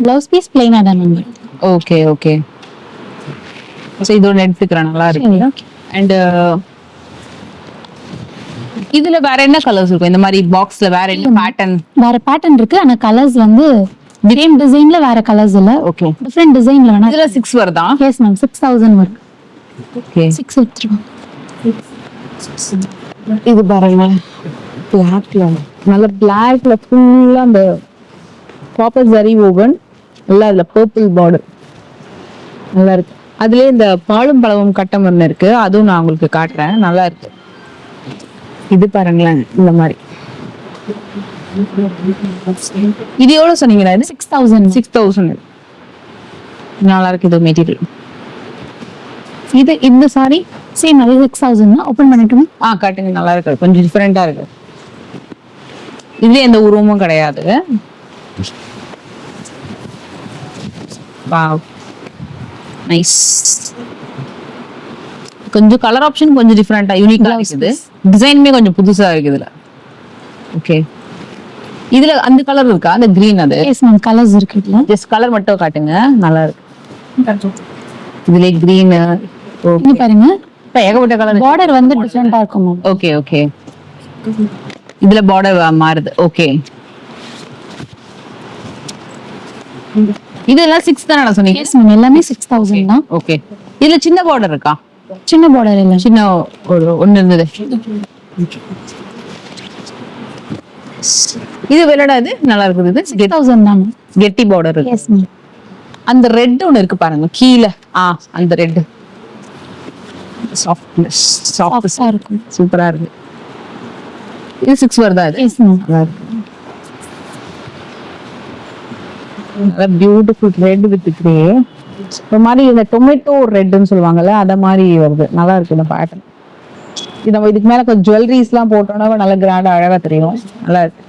ப்ளவுஸ் பீஸ் பிளைனா தான் மேம். Okay okay. சோ இதோட எடுத்துக்கிறேன், நல்லா இருக்கு. அண்ட் இதுல வேற என்ன கலர்ஸ் இருக்கும்? இந்த மாதிரி பாக்ஸ்ல வேற என்ன பேட்டர்ன்? வேற பேட்டர்ன் இருக்கு, ஆனா கலர்ஸ் வந்து சேம் டிசைன்ல வேற கலர்ஸ் இல்ல. ஓகே. டிஃபரெண்ட் டிசைன்ல வேணா. இதுல 6 வருதா? Yes ma'am. 6000 வரும். ஓகே. 6 எடுத்துருவோம். இது பாருங்க பிளாக்ல, நல்ல பிளாக்ல ஃபுல்லா அந்த காப்பர் ஜரி ஓவன், நல்லா அதுல பர்பிள் பார்டர் நல்லா இருக்கு. அதுலயே இந்த பாலும் பழமும் கட்டம் ஒண்ணு இருக்கு, அதுவும் நான் உங்களுக்கு காட்டுறேன், நல்லா இருக்கு. இது பாருங்களேன் இந்த மாதிரி. இது எவ்வளவு சொன்னீங்களா? இது 6000. 6000. நல்லா இருக்கு இது மெட்டீரியல். இது இந்த சாரி சேம் அதே 6000 தான். ஓபன் பண்ணிட்டுமா? காட்டுங்க, நல்லா இருக்கு, கொஞ்சம் டிஃபரெண்டா இருக்கு. இதுல எந்த உருவமும் கிடையாது. Wow nice. கொஞ்சம் கலர் ஆப்ஷன் கொஞ்சம் டிஃபரெண்டா யூனிக்கா இருக்குது. டிசைனுமே கொஞ்சம் புதுசா இருக்கு இதுல. ஓகே. இதுல அந்த கலர் இருக்கா? அந்த கிரீன் அது? Yes ma'am. கலர்ஸ் இருக்கு இதுல. ஜஸ்ட் கலர் மட்டும் காட்டுங்க, நல்லா இருக்கு. இதுல கிரீன். இங்க பாருங்க ஏகப்பட்ட கலர். பார்டர் வந்து டிஃபரெண்டா இருக்கும் மேம். Okay okay. இதுல பார்டர் மாறுது. ஓகே. இதெல்லாம் 6 தானே சொன்னீங்க? Yes ma'am. எல்லாமே 6000 தான். ஓகே. இதுல சின்ன பார்டர் இருக்கா? சின்ன பார்டர் இல்ல, சின்ன ஒரு ஒண்ணு இருந்தது. இது வெள்ளடா, இது நல்லா இருக்குது. இது 6000 தான் மேம். கெட்டி பார்டர் இருக்கு. Yes ma'am. அந்த ரெட் ஒன்னு இருக்கு பாருங்க கீழே. அந்த ரெட் சாஃப்ட்னஸ், சாஃப்ட்டா இருக்கும். சூப்பரா இருக்கு. இது 6 வருதா? இது yes ma'am. Beautiful red with grey. இந்த மாதிரி இந்த டொமேட்டோ ரெட்னு சொல்லுவாங்கல்ல, அத மாதிரி வருது. நல்லா இருக்கு இந்த பேட்டர்ன். இது நம்ம இதுக்கு மேல கொஞ்சம் ஜுவல்லரிஸ் எல்லாம் போட்டோம்னா நல்லா கிராண்டா அழகா தெரியும். நல்லா இருக்கு.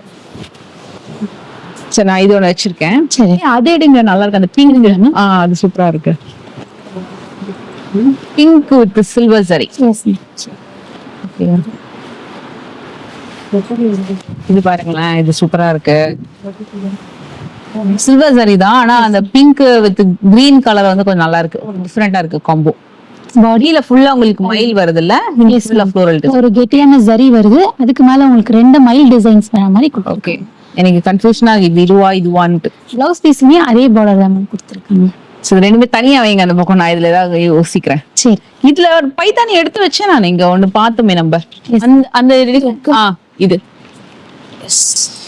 சரி, நான் இது ஒண்ணு வச்சிருக்கேன். சரி. அதே எடுங்க, நல்லா இருக்கு. அந்த பிங்க் அது சூப்பரா இருக்கு. பிங்க் வித் சில்வர் சரி. Yes ma'am. இது பாருங்களேன், இது சூப்பரா இருக்கு. சில்வர் சரி தான், ஆனா அந்த பிங்க் வித் கிரீன் கலர் வந்து கொஞ்சம் நல்லா இருக்கு, டிஃபரெண்டா இருக்கு காம்போ. பாடியில ஃபுல்லா உங்களுக்கு மயில் வருது இல்ல? ஃபுல்லா ஃப்ளோரல் டிசைன். ஒரு கெட்டியான ஜரி வருது, அதுக்கு மேல உங்களுக்கு 2 மயில் டிசைன்ஸ் வர மாதிரி கொடுத்துருக்கோம். ஓகே. எனக்கு கன்ஃபியூஷனா இது இதுவான்ட்டு. ப்ளவுஸ் பீஸ்லயே அதே பார்டர் தான் கொடுத்துருக்காங்க. சோ ரெண்டுமே தனியா வைங்க அந்த பக்கம், நான் இதுல ஏதாவது யோசிக்கிறேன். சரி. இதுல ஒரு பைத்தானி எடுத்து வச்சேன் நான், இங்க ஒண்ணு பார்த்தோமே நம்ம. அந்த இது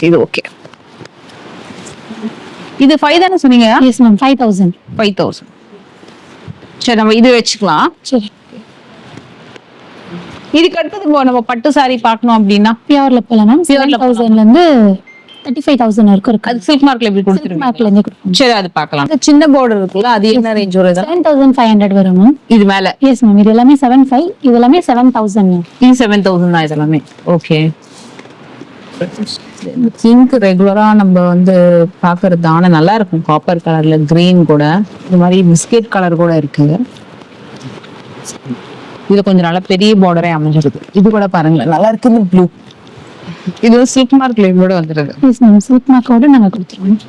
இது ஓகே. இது 5 தானே சொன்னீங்க? Yes ma'am. 5000. 5000. சரி, நம்ம இது வச்சுக்கலாம். சரி. இதுக்கு அடுத்தது நம்ம பட்டு சாரி பார்க்கணும் அப்படின்னா பியூர்ல போலாம் மேம். 7000ல இருந்து 35000 வரைக்கும் இருக்கு. அது சில்க் மார்க்ல எப்படி கொடுத்துருவீங்க? மார்க்ல இருந்து கொடுப்போம். சரி, அது பார்க்கலாம். இந்த சின்ன பார்டர் இருக்குல்ல, அது என்ன ரேஞ்ச் வருது? 7500 வரும் மேம். இது மேல? Yes ma'am. இது எல்லாமே 75, இது எல்லாமே 7000 மேம். இது 7000 தான் இதெல்லாமே. ஓகே. பிங்க் ரெகுலரா நம்ம வந்து பாக்குறது, ஆனா நல்லா இருக்கும். காப்பர் கலர்ல கிரீன் கூட, இந்த மாதிரி பிஸ்கெட் கலர் கூட இருக்கு. இதுல கொஞ்சம் நல்ல பெரிய பார்டரே அமைஞ்சிருக்கு. இது கூட பாருங்களேன், நல்லா இருக்கு. இந்த ப்ளூ இது சில்க் மார்க் லேபிளோட வந்துருக்கு. Yes ma'am. சில்க் மார்க்கோட நாங்க கொடுத்துருவோம்.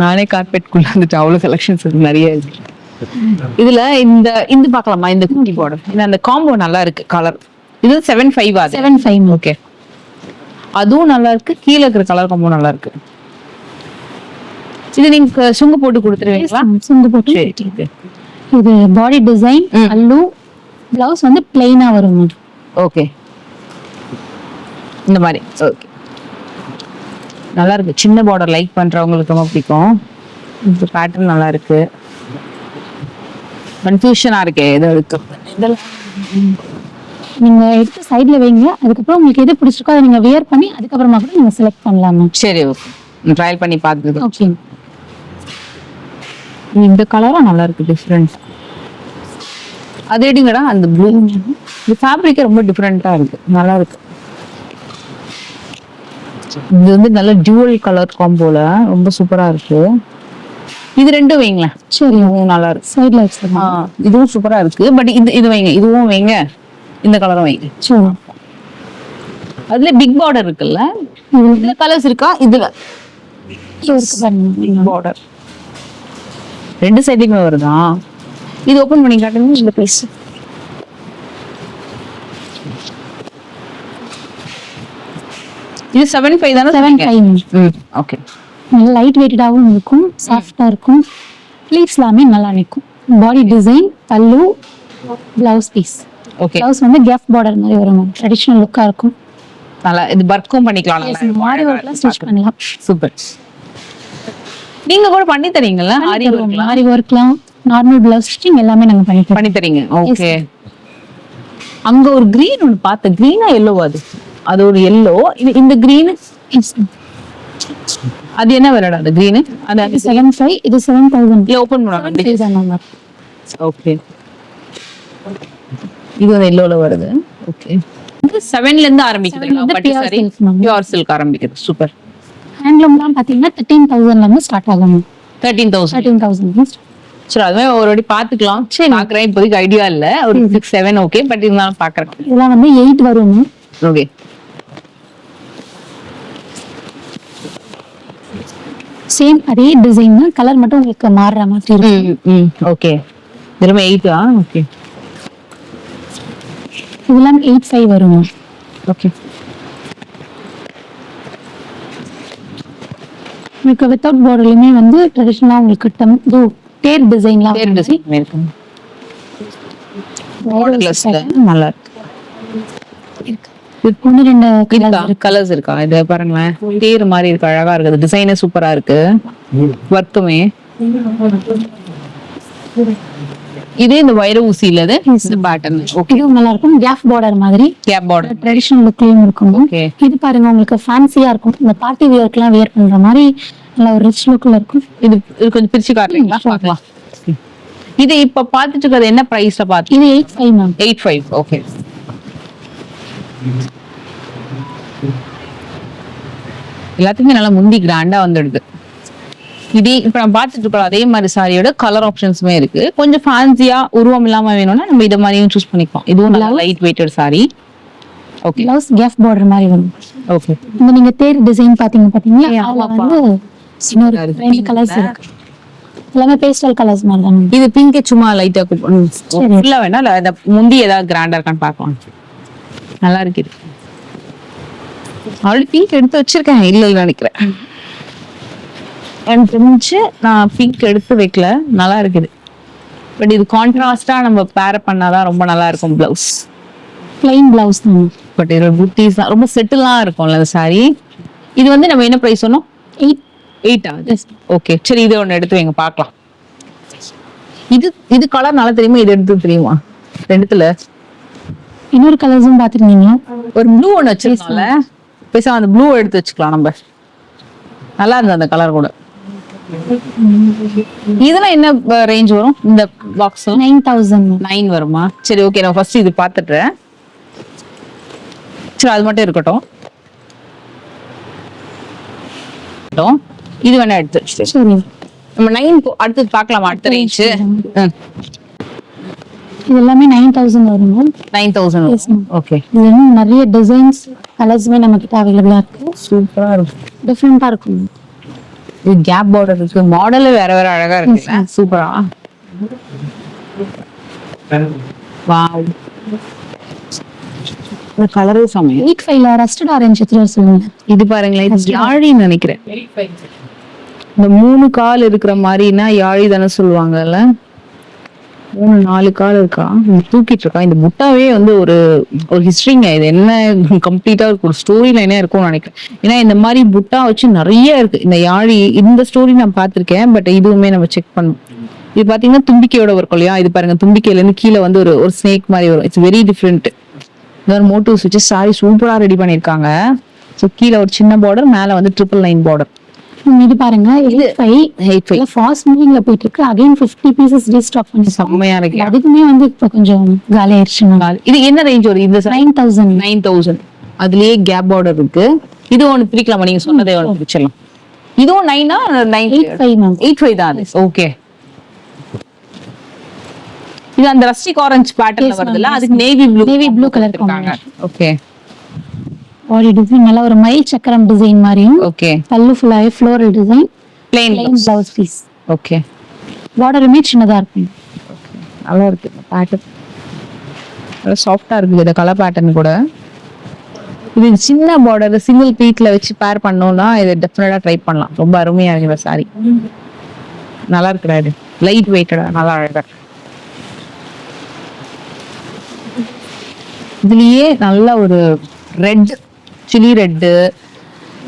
நானே கார்பெட்குள்ள வந்துட்டு அவ்வளவு கலெக்ஷன்ஸ் இருக்கு, நிறைய இருக்கு. இதுல இந்த பார்க்கலாமா? இந்த குட்டி பார்டர், அந்த காம்போ நல்லா இருக்கு. கலர் இது 75 ஆகுது. 75. ஓகே. அதுவும் நல்லா இருக்கு. கீழே இருக்கிற கலர் காம்போ நல்லா இருக்கு. இது நீங்க சுங்கு போட்டு கொடுத்துருவீங்களா? சுங்கு போட்டு. சரி. இது பாடி டிசைன், அல்லு, பிளவுஸ் வந்து பிளைனா வரும். ஓகே. இந்த மாதிரி ஓகே, நல்லா இருக்கு. சின்ன பார்டர் லைக் பண்றவங்களுக்கு ரொம்ப பிடிக்கும். இந்த பேட்டர்ன் நல்லா இருக்கு. கன்ஃபியூஷனா இருக்கு எது எடுத்து. இதெல்லாம் நீங்க எடுத்து சைடுல வைங்க. அதுக்கப்புறம் உங்களுக்கு எது பிடிச்சிருக்கோ அதை நீங்க வியர் பண்ணி அதுக்கப்புறமா கூட நீங்க செலக்ட் பண்ணலாம். சரி ஓகே, ட்ரையல் பண்ணி பார்த்துக்கலாம். ஓகே, இந்த கலரும் நல்லா இருக்கு, டிஃப்ரெண்ட். அது எடுங்கடா அந்த ப்ளூ. இந்த ஃபேப்ரிக்கே ரொம்ப டிஃப்ரெண்டா இருக்கு, நல்லா இருக்கு. இது வந்து நல்ல டியூவல் கலர் காம்போல ரொம்ப சூப்பரா இருக்கு. இது ரெண்டும் வைங்களேன். சரி, இதுவும் நல்லா இருக்கு. சைடுல வச்சிடலாம். இதுவும் சூப்பரா இருக்கு. பட் இது வைங்க, இதுவும் வைங்க, இந்த கலரும் வைங்க. சரி, அதுல பிக் பார்டர் இருக்குல்ல, இதுல கலர்ஸ் இருக்கா? இதுல இருக்கு பாருங்க பார்டர் ரெண்டு சைடுமே வருதா? இது ஓபன் பண்ணி காட்டுங்க இந்த பீஸ். இது 75 தானே? 75. ஓகே. நல்ல லைட் வெயிட்டடாகவும் இருக்கும், சாஃப்டா இருக்கும். ஸ்லீவ்ஸ் எல்லாமே நல்லா நிற்கும். பாடி டிசைன், பல்லு, பிளவுஸ் பீஸ். ஓகே, பிளவுஸ் வந்து கேப் பார்டர் மாதிரி வரும். ட்ரெடிஷனல் லுக்கா இருக்கும். நல்லா இது வர்க்கும் பண்ணிக்கலாம். நல்லா மாரி ஒர்க்லாம் ஸ்டிச் பண்ணலாம். சூப்பர். நீங்க கூட பண்ணி தரீங்கல்ல? மாரி ஒர்க்லாம், நார்மல் பிளவுஸ் ஸ்டிச்சிங் எல்லாமே நாங்க பண்ணி தரீங்க. ஓகே. அங்க ஒரு கிரீன் ஒன்னு பார்த்தேன். கிரீனா எல்லோவா? அது ஒரு எல்லோ. இந்த கிரீன் அது என்ன விலைடா? அது கிரீன் அது 75, இது 7000. இல்ல ஓபன் பண்ணுவாங்க. தாங்க. ஓகே, இது வந்து எல்லோல வருது. ஓகே, இது 7ல இருந்து ஆரம்பிக்குதுங்களா? பட்டு சாரி பியூர் சில்க் ஆரம்பிக்குது. சூப்பர். ஹேண்ட்லூம்லாம் பாத்தீங்கன்னா 13000ல இருந்து ஸ்டார்ட் ஆகும். 13000. சரி, அதுவே ஒரு வாட்டி பாத்துக்கலாம். சரி, பாக்குறேன். இப்போதைக்கு ஐடியா இல்ல. ஒரு 6, 7 ஓகே. பட் இருந்தாலும் பாக்குறேன். இதெல்லாம் வந்து 8 வரும். ஓகே. சேம் அதே டிசைன் தான், கலர் மட்டும் உங்களுக்கு மாறுற மாதிரி இருக்கும். ஓகே. திரும்ப 8 ஓகே. இதெல்லாம் 85 வரும். ஓகே. உங்களுக்கு வித்தவுட் பார்டர்லயுமே வந்து ட்ரெடிஷனலா உங்களுக்கு தேர் டிசைன்லாம் இருக்கு. நல்லா இருக்கு. ஒன்னு ரெண்டு கலர்ஸ் இருக்கா? இது பாருங்களேன், தேர் மாதிரி இருக்கு, அழகா இருக்குது. டிசைனே சூப்பரா இருக்கு, வர்க்குமே. இது இந்த வைர ஊசியில பேட்டர்ன். ஓகே, இது நல்லா இருக்கும். கேப் பார்டர் மாதிரி, கேப் பார்டர் ட்ரெடிஷனல் லுக்லயும் இருக்கும். ஓகே. இது பாருங்க, உங்களுக்கு ஃபேன்சியா இருக்கும். இந்த பார்ட்டி வியர்க்குலாம் வியர் பண்ற மாதிரி நல்ல ஒரு ரிச் லுக்ல இருக்கும். இது கொஞ்சம் பிரிச்சு காட்டுறீங்களா? பார்க்கலாம். இது இப்ப பாத்துட்டு இருக்கிறது என்ன பிரைஸ்ல பாத்து? இது 85 மேம். 85. ஓகே. எல்லாத்துக்குமே நல்லா முந்தி கிராண்டா வந்துடுது. இது இப்ப நம்ம பாத்துட்டு இருக்கோம். அதே மாதிரி சாரியோட கலர் ஆப்ஷன்ஸுமே இருக்கு. கொஞ்சம் ஃபேன்சியா உருவம் இல்லாம வேணும்னா நம்ம இத மாதிரியும் சூஸ் பண்ணிக்கலாம். இதுவும் நல்லா light weighted sari. Okay. Blouse cap border மாதிரி வரும். ஓகே. இந்த நீங்க தேர் டிசைன் பாத்தீங்கன்னா அதுல வந்து இன்னொரு ரெண்டு கலர்ஸ் இருக்கு. எல்லாமே பேஸ்டல் கலர்ஸ் மாதிரி தான். இது பிங்க் சும்மா லைட்டா ஃபுல்லா வேணா இல்ல முந்தி ஏதாவது கிராண்டா இருக்கான்னு பார்க்கலாம். நல்லா இருக்கு. ஆல்ரெடி பிங்க் எடுத்து வச்சிருக்கேன். இல்ல நினைக்கிறேன். எனக்கு தெரிஞ்சு நான் பிங்க் எடுத்து வைக்கல. நல்லா இருக்குது. பட் இது கான்ட்ராஸ்டா நம்ம பேர் பண்ணாதான் ரொம்ப நல்லா இருக்கும். பிளவுஸ் பிளைன் பிளவுஸ் தான். பட் இதோட புட்டிஸ் ரொம்ப செட்டிலாம் இருக்கும்ல அந்த சாரி. இது வந்து நம்ம என்ன பிரைஸ் சொன்னோம்? 8 ஆகுது. ஓகே, சரி, இது ஒண்ணு எடுத்து வைங்க பார்க்கலாம். இது கலர் நல்லா தெரியுமா? இது எடுத்து தெரியுமா? ரெண்டுத்துல இன்னொரு கலர்ஸும் பாத்துருந்தீங்க. ஒரு ப்ளூ ஒண்ணு வச்சிருக்கோம்ல, பேசாம அந்த ப்ளூ எடுத்து வச்சுக்கலாம். நம்ம நல்லா இருந்தது அந்த கலர் கூட. இதெல்லாம் என்ன ரேஞ்ச் வரும்? இந்த பாக்ஸ் 9000 வருமா? சரி, ஓகே. நான் ஃபர்ஸ்ட் இது பாத்துட்டேன். சரி, அது மட்டும் இருக்கட்டும். இது வேணா எடுத்து வச்சுட்டு சரி, நம்ம 9 அடுத்து பார்க்கலாமா? அடுத்த ரேஞ்ச் இது எல்லாமே 9000 வரும். 9000. ஓகே. இதுல இன்னும் நிறைய டிசைன்ஸ் கலர்ஸ்மே நம்ம கிட்ட அவைலபிளா இருக்கு. சூப்பரா இருக்கும், டிஃபரெண்டா இருக்கும். இது கேப் பார்டர் இருக்கு. மாடலே வேற வேற அழகா இருக்கு. சூப்பரா. வாவ், இந்த கலரே சமையல். 85ல ரஸ்டட் ஆரஞ்சு எடுத்து சொல்லுங்க. இது பாருங்களேன், இது யாழின்னு நினைக்கிறேன். இந்த 3 கால் இருக்கிற மாதிரினா யாழி தானே சொல்லுவாங்கல்ல. 4 கால் இருக்கா, தூக்கிட்டு இருக்கா. இந்த புட்டாவே வந்து ஒரு ஹிஸ்டரிங்க. இது என்ன கம்ப்ளீட்டா ஒரு ஸ்டோரி லைனே இருக்கும்னு நினைக்கிறேன். ஏன்னா இந்த மாதிரி புட்டா வச்சு நிறைய இருக்கு. இந்த யாழி இந்த ஸ்டோரி நான் பார்த்திருக்கேன், பட் இதுவுமே நம்ம செக் பண்ணணும். இது பாத்தீங்கன்னா தும்பிக்கையோட ஒர்க் இல்லையா, இது பாருங்க தும்பிக்கையில இருந்து கீழே வந்து ஒரு ஸ்னேக் மாதிரி வரும். It's very different. இந்த மோட்டிவ்ஸ் வச்சு சாரி சூப்பரா ரெடி பண்ணிருக்காங்க. ஸோ கீழே ஒரு சின்ன பார்டர், மேல வந்து 999 பார்டர். இது பாருங்க 8.5 ஃபாஸ்ட் மூவிங்ல போயிட்டு இருக்கு. அகைன் 50 பீசஸ் ரீஸ்டாக் பண்ணி செம்மையா இருக்கு. அதுக்குமே வந்து இப்ப கொஞ்சம் காலி ஆயிடுச்சுங்க. இது என்ன ரேஞ்ச் வரும்? இந்த 9,000. அதுலயே கேப் பார்டர் இருக்கு. இது ஒன்னு பிரிக்கலாமா? நீங்க சொன்னதே ஒன்னு பிரிச்சிடலாம். இதுவும் 8.5 தான். ஓகே. இது அந்த ரஸ்டிக் ஆரஞ்சு பேட்டர்ன்ல வருதுல, அதுக்கு நேவி ப்ளூ கலர் இருக்காங்க. ஓகே. பாடி டிசைன் நல்லா ஒரு மயில் சக்கரம் டிசைன் மாதிரியும். ஓகே. பல்லு ஃபுல்லாவே floral design, plain blouse piece. Okay. பார்டருமே சின்னதா இருக்கும். நல்லா இருக்கு பேட்டர்ன். நல்லா சாஃப்டா இருக்கு இந்த கலர் பேட்டர்ன் கூட. இது சின்ன பார்டர் சிங்கிள் பீட்ல வச்சு பேர் பண்ணோம்னா இதை டெஃபினட்டா ட்ரை பண்ணலாம். ரொம்ப அருமையா இருக்கு இந்த சாரி. நல்லா இருக்குடா. இது லைட் வெயிட்டடா, நல்லா அழகா. இதுலயே நல்ல ஒரு ரெட், சில்லி ரெட்டு,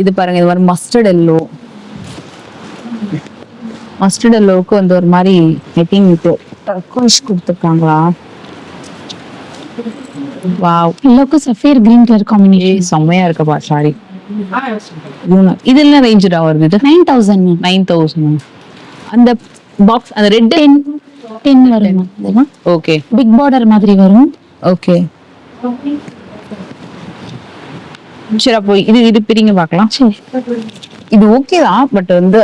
இது பாருங்க இது மாதிரி மஸ்டர்ட் எல்லோவுக்கு வந்து ஒரு மாதிரி ஐ திங்க் டர்கோயிஷ் கொடுத்துருக்காங்களா. வாவ், எல்லோக்கு சஃபேர் கிரீன் கலர் காம்பினேஷன் செம்மையா இருக்குப்பா சாரி. இது என்ன ரேஞ்சுடா வருது? இது 9,000. 9,000. அந்த பாக்ஸ் அந்த ரெட் 10 வரும். ஓகே. பிக் பார்டர் மாதிரி வரும். ஓகே. சரி, அப்போ இது பிரிங்க பார்க்கலாம். சரி, இது ஓகே தான், பட் வந்து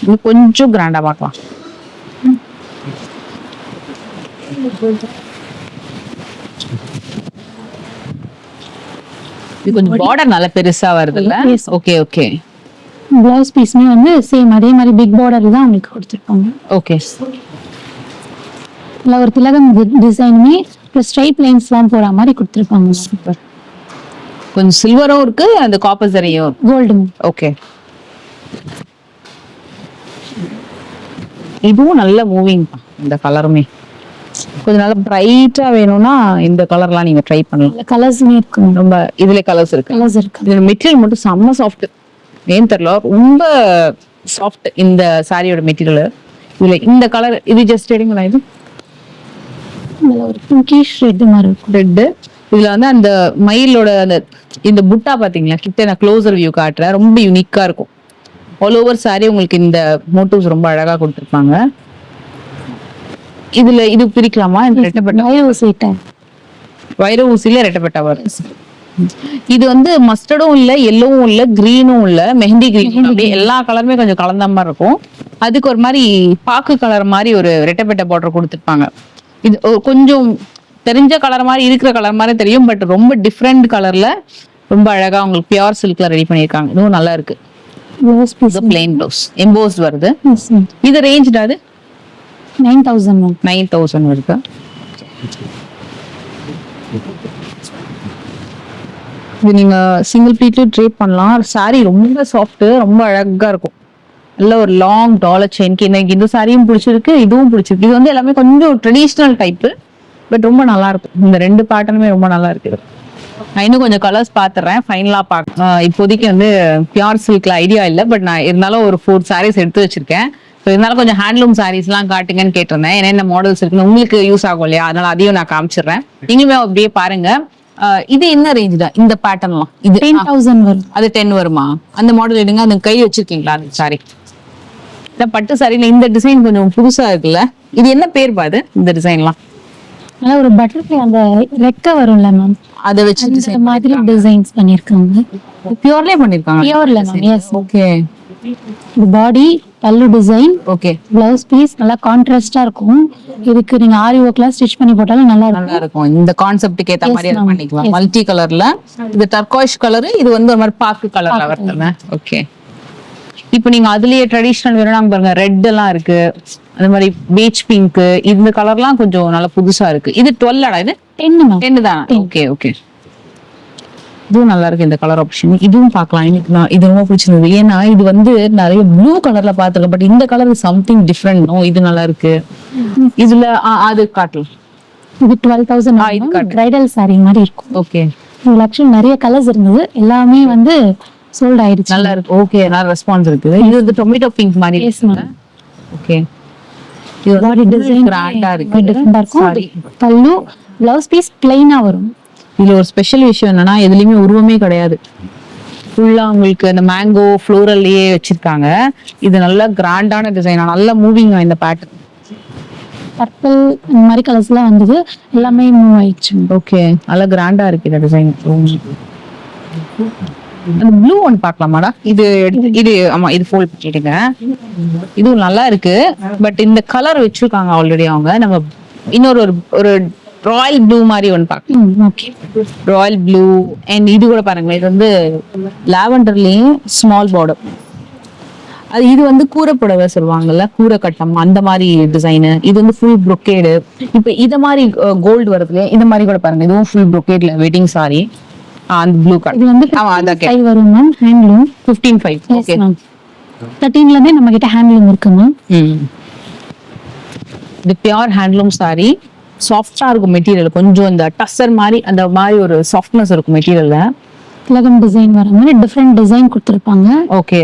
இது கொஞ்சம் கிராண்டா பார்க்கலாம். இது கொஞ்சம் பார்டர் நல்ல பெருசா வருது இல்ல? Okay okay. பிளவுஸ் பீஸ்மே வந்து சேம் அதே மாதிரி பிக் பார்டர் தான் உங்களுக்கு கொடுத்துருப்பாங்க. ஓகே. இல்ல ஒரு திலகம் டிசைனுமே ஸ்ட்ரைட் லைன்ஸ்லாம் போற மாதிரி கொடுத்துருப்பாங்க. சூப்பர். கொஞ்சம் சில்வரும் இருக்கு, அந்த காப்பர் சரியும் கோல்டு. ஓகே. இதுவும் நல்ல மூவிங். இந்த கலருமே கொஞ்சம் நல்லா பிரைட்டா வேணும்னா இந்த கலர்லாம் நீங்க ட்ரை பண்ணலாம். கலர்ஸுமே இருக்கு. ரொம்ப இதுல கலர்ஸ் இருக்கு. இதுல மெட்டீரியல் மட்டும் செம்ம சாஃப்ட். ஏன் தெரியல, ரொம்ப சாஃப்ட் இந்த சாரியோட மெட்டீரியல். இதுல இந்த கலர் இது ஜஸ்ட் எடுங்களா. இது ஒரு பிங்கிஷ் ரெட் மாதிரி இருக்கும். ரெட். இதுல வந்து அந்த மயிலோட அந்த இந்த புட்டா பாத்தீங்களா, கிட்ட நான் க்ளோசர் வியூ காட்டுறேன். ரொம்ப யூனிக்கா இருக்கும். ஆல் ஓவர் சாரி உங்களுக்கு இந்த மோட்டிவ்ஸ் ரொம்ப அழகா கொடுத்துருப்பாங்க. இதுல இது பிரிக்கலாமா? வைர ஊசியில ரெட்டப்பட்டா வருது. இது வந்து மஸ்டர்டும் இல்ல, எல்லோவும் இல்ல, கிரீனும் இல்ல, மெஹந்தி கிரீன், அப்படியே எல்லா கலருமே கொஞ்சம் கலந்த மாதிரி இருக்கும். அதுக்கு ஒரு மாதிரி பாக்கு கலர் மாதிரி ஒரு ரெட்டப்பட்ட பார்டர் கொடுத்துருப்பாங்க. இது கொஞ்சம் தெரிஞ்ச கலர் மாதிரி இருக்கிற கலர் மாதிரி தெரியும், பட் ரொம்ப டிஃப்ரெண்ட் கலர்ல ரொம்ப அழகா உங்களுக்கு பியூர் சில்க்ல ரெடி பண்ணிருக்காங்க. இதுவும் நல்லா இருக்கு. பிளெயின் ப்ளவுஸ் எம்போஸ்ட் வருது. இது ரேஞ்ச் அது 9,000 வருது. இது நீங்க சிங்கிள் பீட்ல ட்ரேப் பண்ணலாம். சாரி ரொம்ப சாஃப்ட், ரொம்ப அழகா இருக்கும். நல்ல ஒரு லாங் டாலர் செயின்க்கு எனக்கு இந்த சாரியும் பிடிச்சிருக்கு, இதுவும் பிடிச்சிருக்கு. இது வந்து எல்லாமே கொஞ்சம் ட்ரெடிஷ்னல் டைப்பு, பட் ரொம்ப நல்லா இருக்கும். இந்த ரெண்டு பேட்டர்னுமே ரொம்ப நல்லா இருக்கு. நான் இன்னும் கொஞ்சம் கலர்ஸ் பாத்துறேன், ஃபைனலா இப்போதைக்கு வந்து பியூர் சில்க்ல ஐடியா இல்லை, பட் நான் இருந்தாலும் ஒரு 4 சாரீஸ் எடுத்து வச்சிருக்கேன். ஸோ இருந்தாலும் கொஞ்சம் ஹேண்ட்லூம் சாரீஸ் எல்லாம் காட்டுங்கன்னு கேட்டிருந்தேன். என்ன மாடல்ஸ் இருக்குன்னு உங்களுக்கு யூஸ் ஆகும் இல்லையா, அதனால அதையும் நான் காமிச்சிடுறேன். நீங்களுமே அப்படியே பாருங்க. இது என்ன ரேஞ்ச் தான் இந்த பேட்டர்ன்லாம்? இது 10,000 வரும். அது 10 வருமா? அந்த மாடல் எடுங்க. அந்த கை வச்சிருக்கீங்களா அந்த சாரி? பட்டு சாரியில இந்த டிசைன் கொஞ்சம் புதுசா இருக்குல்ல, இது என்ன பேர் பாது இந்த டிசைன்லாம்? நல்லா ஒரு பட்டர்ஃப்ளை அந்த ரெக்க வரும்ல மேம், அதை வச்சு இந்த மாதிரி டிசைன்ஸ் பண்ணிருக்காங்க. பியூர்லயே பண்ணிருக்காங்க. பியூர்ல மேம். எஸ். ஓகே. இந்த பாடி பல்லு டிசைன். ஓகே. பிளவுஸ் பீஸ் நல்லா கான்ட்ராஸ்டா இருக்கும். இதுக்கு நீங்க ஆரி ஒர்க்ல ஸ்டிட்ச் பண்ணி போட்டாலும் நல்லா இருக்கும். இந்த கான்செப்ட்க்கு ஏத்த மாதிரி அதை பண்ணிக்கலாம். மல்டி கலர்ல இது டர்காய்ஷ் கலர், இது வந்து ஒரு மாதிரி பாக்கு கலர்ல வருதுங்க. ஓகே. இப்போ நீங்க அதுலயே ட்ரெடிஷனல் வேணும்னா பாருங்க, ரெட் எல்லாம் இருக்கு, அந்த மாதிரி பீச் பிங்க், இந்த கலர்லாம் கொஞ்சம் நல்லா புதுசா இருக்கு. இது 12 இது 10 10 தான். Okay okay. இதுவும் நல்லா இருக்கு இந்த கலர் ஆப்ஷன். இதுவும் பார்க்கலாம். எனக்கு நான் இது ரொம்ப பிடிச்சிருந்தது. ஏன்னா இது வந்து நிறைய ப்ளூ கலர்ல பாத்துருக்கேன், பட் இந்த கலர் சம்திங் டிஃப்ரெண்ட். நோ, இது நல்லா இருக்கு. இதுல அது காட்டலாம். இது 12,000 பிரைடல் saree மாதிரி இருக்கும். ஓகே, இதுல ஆக்சுவலி நிறைய கலர்ஸ் இருந்தது, எல்லாமே வந்து சோல்ட் ஆயிடுச்சு. நல்லா இருக்கு. ஓகே, நல்ல ரெஸ்பான்ஸ் இருக்கு. இது வந்து டொமேட்டோ பிங்க் மாதிரி Yes, ma'am. ஓகே, இது பாடி டிசைன் கிராண்டா இருக்கு. டிஃபரெண்டா இருக்கும். பல்லு பிளவுஸ் பீஸ் பிளைனா வரும். இதுல ஒரு ஸ்பெஷல் விஷயம் என்னன்னா எதுலயுமே உருவமே கிடையாது. ஃபுல்லா உங்களுக்கு அந்த மேங்கோ ஃப்ளோரல்லயே வச்சிருக்காங்க. இது நல்ல கிராண்டான டிசைன், நல்ல மூவிங் இந்த பேட்டர்ன். பர்பிள் இந்த மாதிரி கலர்ஸ் எல்லாம் வந்தது, எல்லாமே மூவ் ஆயிடுச்சு. ஓகே, நல்ல கிராண்டா இருக்கு இந்த டிசைன். அந்த ப்ளூ ஒன் பார்க்கலாமாடா? இது ஆமா, இது ஃபோல்ட் பண்ணிடுங்க. இதுவும் நல்லா இருக்கு. பட் இந்த கலர் வச்சிருக்காங்க ஆல்ரெடி அவங்க. நம்ம இன்னொரு ஒரு ராயல் ப்ளூ மாதிரி ஒன்று பார்க்கலாம். Okay, Royal blue. அண்ட் இது கூட பாருங்களேன், இது வந்து லாவெண்டர்லயும் ஸ்மால் பார்டர். இது வந்து கூரை புடவை சொல்லுவாங்கல்ல, கூரை கட்டம், அந்த மாதிரி டிசைனு. இது வந்து ஃபுல் ப்ரொக்கேடு. இப்ப இத மாதிரி கோல்டு வருது, இந்த மாதிரி கூட பாருங்க, இதுவும் ஃபுல் ப்ரொக்கேட்ல வெட்டிங் சாரி. அந்த ப்ளூ கலர். இது வந்து 15 வரும் மேம். ஹேண்ட்லூம் 15.5. Okay ma'am. 13ல இருந்தே நம்ம கிட்ட ஹேண்ட்லூம் இருக்கு மேம். இது பியூர் ஹேண்ட்லூம் சாரி. சாஃப்டா இருக்கும் மெட்டீரியல். கொஞ்சம் இந்த டஸ்ஸர் மாதிரி அந்த மாதிரி ஒரு சாஃப்ட்னஸ் இருக்கும் மெட்டீரியல்ல. திலகம் டிசைன் வர மாதிரி டிஃபரெண்ட் டிசைன் கொடுத்துருப்பாங்க. ஓகே,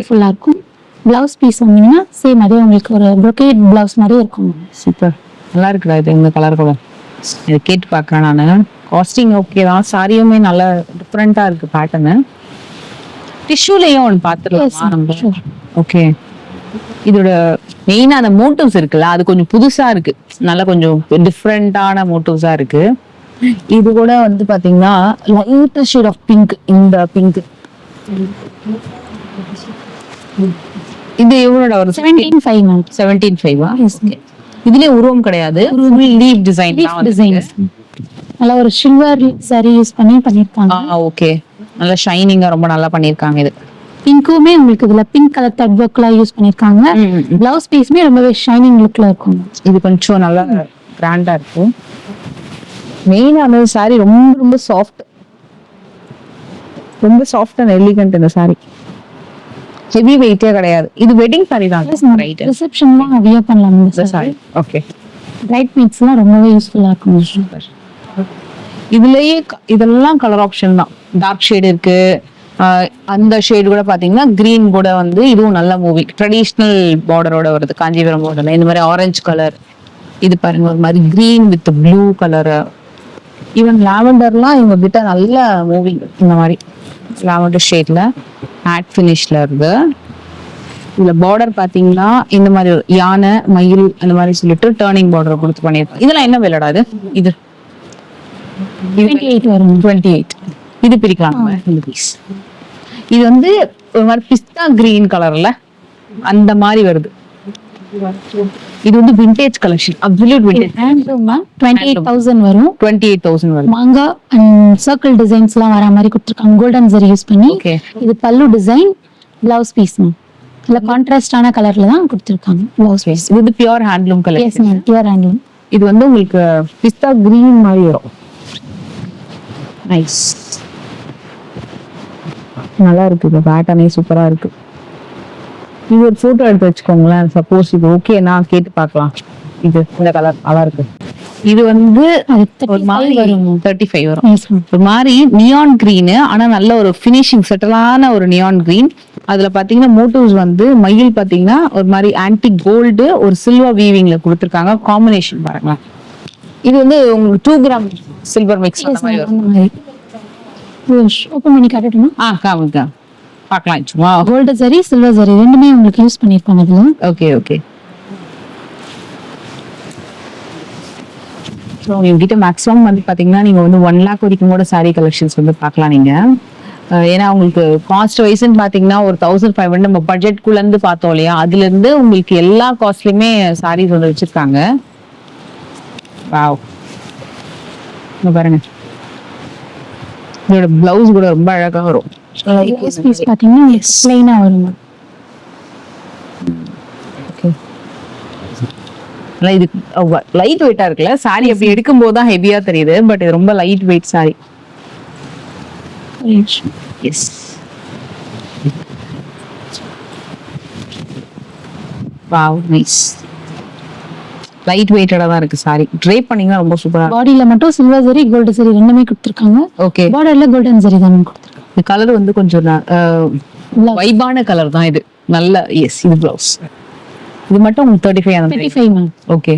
ஃபுல்லா இருக்கும். பிளவுஸ் பீஸ் வந்தீங்கன்னா சேம் அதே உங்களுக்கு ஒரு brocade பிளவுஸ் மாதிரி இருக்கும். சூப்பர், நல்லா இருக்குடா இது. இந்த கலர் கூட இது கேட்டு பார்க்கறேன் நானு. காஸ்டிங் ஓகே தான். சாரியுமே நல்ல டிஃப்ரெண்டா இருக்கு பேட்டர்னு. டிஷ்யூலயும் ஒன்று பார்த்துடலாமா நம்ம? ஓகே, இதோட மெயினா அந்த மோட்டிவ்ஸ் இருக்குல்ல, அது கொஞ்சம் புதுசா இருக்கு. நல்ல கொஞ்சம் டிஃப்ரெண்டான மோட்டிவ்ஸா இருக்கு. இது கூட வந்து பாத்தீங்கன்னா லைட் ஷேட் ஆஃப் பிங்க். இந்த பிங்க் இது எவ்வளோட ஒரு 17.5 மேம். 17.5. இதுலயே உருவம் கிடையாது, லீவ் டிசைன் டிசைன்ஸ். நல்ல ஒரு சில்வர் saree யூஸ் பண்ணிருக்காங்க. ஓகே, நல்ல ஷைனிங்கா ரொம்ப நல்லா பண்ணிருக்காங்க. இது பிங்க்குமே உங்களுக்கு இதுல பிங்க் கலர் த்ரெட் ஒர்க்ல யூஸ் பண்ணிருக்காங்க. பிளவுஸ் பீஸ்மே ரொம்பவே ஷைனிங் லுக்ல இருக்கும். இது கொஞ்சம் நல்லா கிராண்டா இருக்கும். மெயினா அந்த சாரி ரொம்ப ரொம்ப சாஃப்ட், ரொம்ப சாஃப்ட் அண்ட் எலிகன்ட். இந்த சாரி ஹெவி வெயிட்டே கிடையாது. இது வெட்டிங் சாரி தான், ரைட்? ரிசப்ஷன்லாம் வியர் பண்ணலாம் இந்த சாரி. ஓகே, பிரைட் மேட்ஸ்லாம் ரொம்பவே யூஸ்ஃபுல்லா இருக்கும். இதுலயே இதெல்லாம் கலர் ஆப்ஷன் தான். டார்க் ஷேட் இருக்கு. அந்த ஷேட் கூட பாத்தீங்கன்னா கிரீன் கூட வந்து இதுவும் நல்ல மூவி. ட்ரெடிஷ்னல் பார்டரோட வருது, காஞ்சிபுரம் பார்டர்ல. இந்த மாதிரி ஆரஞ்சு கலர். இது பாருங்க, ஒரு மாதிரி green with blue colour. Even லாவெண்டர்லாம் இவங்க கிட்ட நல்ல மூவிங். இந்த மாதிரி லாவெண்டர் ஷேட்ல மேட் ஃபினிஷ்ல இருக்கு. இதுல பார்டர் பாத்தீங்கன்னா இந்த மாதிரி யானை மயில் அந்த மாதிரி சொல்லிட்டு டர்னிங் பார்டர் கொடுத்து பண்ணிருக்காங்க. இதெல்லாம் என்ன விலைடா இது? இது 28 வரும். 28. இது பிரிக்கலாம் இந்த பீஸ். இது வந்து ஒரு மாதிரி பிஸ்தா கிரீன் கலர்ல அந்த மாதிரி வருது. இது வந்து vintage collection, absolute vintage. Handloom 28,000 வரும். 28,000 வரும். மாங்கா அண்ட் சர்க்கிள் டிசைன்ஸ்லாம் வர மாதிரி கொடுத்துருக்காங்க, கோல்டன் ஜரி யூஸ் பண்ணி. ஓகே, இது பல்லு டிசைன், பிளவுஸ் பீஸ் இல்ல கான்ட்ராஸ்டான கலர்ல தான் கொடுத்துருக்காங்க பிளவுஸ் பீஸ். இது pure handloom is collection. Ma'am, pure handloom. இது வந்து உங்களுக்கு பிஸ்தா கிரீன் மாதிரி வரும். நைஸ், நல்லா இருக்கு. இந்த பேட்டர்னே சூப்பரா இருக்கு. இது ஒரு போட்டோ எடுத்து வச்சுக்கோங்களேன். சப்போஸ் இது ஓகே, நான் கேட்டு பார்க்கலாம். இது இந்த கலர் நல்லா இருக்கு. இது வந்து ஒரு மாதிரி 35 வரும். ஒரு மாதிரி நியான் கிரீன், ஆனா நல்ல ஒரு பினிஷிங் செட்டலான ஒரு நியான் கிரீன். அதுல பாத்தீங்கன்னா மோட்டிவ்ஸ் வந்து மயில் பாத்தீங்கன்னா ஒரு மாதிரி ஆன்டிக் கோல்டு ஒரு சில்வர் வீவிங்ல கொடுத்துருக்காங்க. காம்பினேஷன் பாருங்களேன். இது வந்து உங்களுக்கு 2 கிராம் சில்வர் மிக்ஸ் அந்த மாதிரி வரும். ஓபன் பண்ணி காட்டட்டுமா? காமிங்க, பார்க்கலாம். சும்மா கோல்டு ஜரி சில்வர் ஜரி ரெண்டுமே உங்களுக்கு யூஸ் பண்ணிருப்பாங்க இதுல. Okay okay. ஸோ இவங்ககிட்ட மேக்ஸிமம் வந்து பாத்தீங்கன்னா நீங்க வந்து 1 lakh வரைக்கும் கூட சாரீ கலெக்ஷன்ஸ் வந்து பார்க்கலாம் நீங்க. ஏன்னா உங்களுக்கு காஸ்ட் வைஸ்ன்னு பாத்தீங்கன்னா ஒரு 1500 நம்ம பட்ஜெட்குள்ள இருந்து பார்த்தோம் இல்லையா, அதுல இருந்து உங்களுக்கு எல்லா காஸ்ட்லயுமே சாரீஸ் வந்து வச்சிருக்காங்க. வாவ், பாருங்க. இதோட பிளவுஸ் கூட ரொம்ப அழகா வரும். பிளவுஸ் பீஸ் பாத்தீங்கன்னா ப்ளைனா வரும். ஓகே, இது லைட் வெயிட்டா இருக்குல்ல சாரி. அப்படி எடுக்கும் போது தான் ஹெவியா தெரியுது, பட் இது ரொம்ப light weight sari. Yes. Wow, nice. Light வெயிட்டடா தான் இருக்கு சாரி. ட்ரேப் பண்ணீங்கன்னா ரொம்ப சூப்பரா. பாடியில மட்டும் சில்வர் சரி கோல்டு சரி ரெண்டுமே கொடுத்துருக்காங்க. ஓகே. பார்டர்ல கோல்டன் சரி தான் கொடுத்துருக்காங்க. இந்த கலர் வந்து கொஞ்சம் வைபான கலர் தான் இது. நல்ல எஸ். இது ப்ளவுஸ். இது மட்டும் உங்களுக்கு 35 மேம். ஓகே.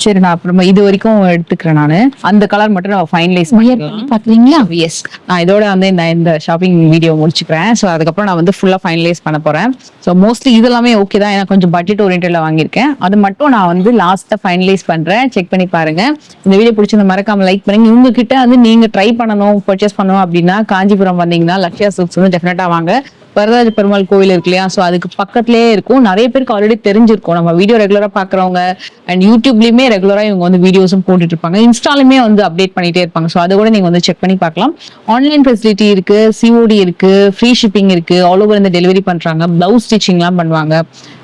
சரி, நான் அப்புறமா இது வரைக்கும் எடுத்துக்கிறேன். நான் அந்த கலர் மட்டும் நான் ஃபைனலைஸ் பண்ணிக்கலாம். பாக்குறீங்களா? எஸ். நான் இதோட வந்து இந்த ஷாப்பிங் வீடியோ முடிச்சுக்கிறேன். ஸோ அதுக்கப்புறம் நான் வந்து ஃபுல்லா ஃபைனலைஸ் பண்ண போறேன். ஸோ மோஸ்ட்லி இதெல்லாமே ஓகே தான். ஏன்னா கொஞ்சம் பட்ஜெட் ஓரியன்டட்ல வாங்கியிருக்கேன். அது மட்டும் நான் வந்து லாஸ்ட்டா ஃபைனலைஸ் பண்றேன். செக் பண்ணி பாருங்க. இந்த வீடியோ பிடிச்சிருந்த மறக்காம லைக் பண்ணுங்க. உங்ககிட்ட வந்து நீங்க ட்ரை பண்ணணும், பர்ச்சேஸ் பண்ணணும் அப்படின்னா காஞ்சிபுரம் வந்தீங்கன்னா லக்ஷ்யா சில்க்ஸ் வந்து டெஃபினட்டா வாங்க. வரதராஜ பெருமாள் கோவில் இருக்கு இல்லையா, ஸோ அதுக்கு பக்கத்துலேயே இருக்கும். நிறைய பேருக்கு ஆல்ரெடி தெரிஞ்சிருக்கும். நம்ம வீடியோ ரெகுலரா பாக்குறவங்க அண்ட் யூடியூப்லயுமே ரெகுலரா இவங்க வந்து வீடியோஸும் போட்டுட்டு இருப்பாங்க. இன்ஸ்டாலுமே வந்து அப்டேட் பண்ணிட்டே இருப்பாங்க. ஸோ அதை கூட நீங்க வந்து செக் பண்ணி பார்க்கலாம். ஆன்லைன் ஃபெசிலிட்டி இருக்கு, சிஓடி இருக்கு, ஃப்ரீ ஷிப்பிங் இருக்கு, ஆல் ஓவர் இந்த டெலிவரி பண்றாங்க, பிளவுஸ் ஸ்டிச்சிங்லாம் பண்ணுவாங்க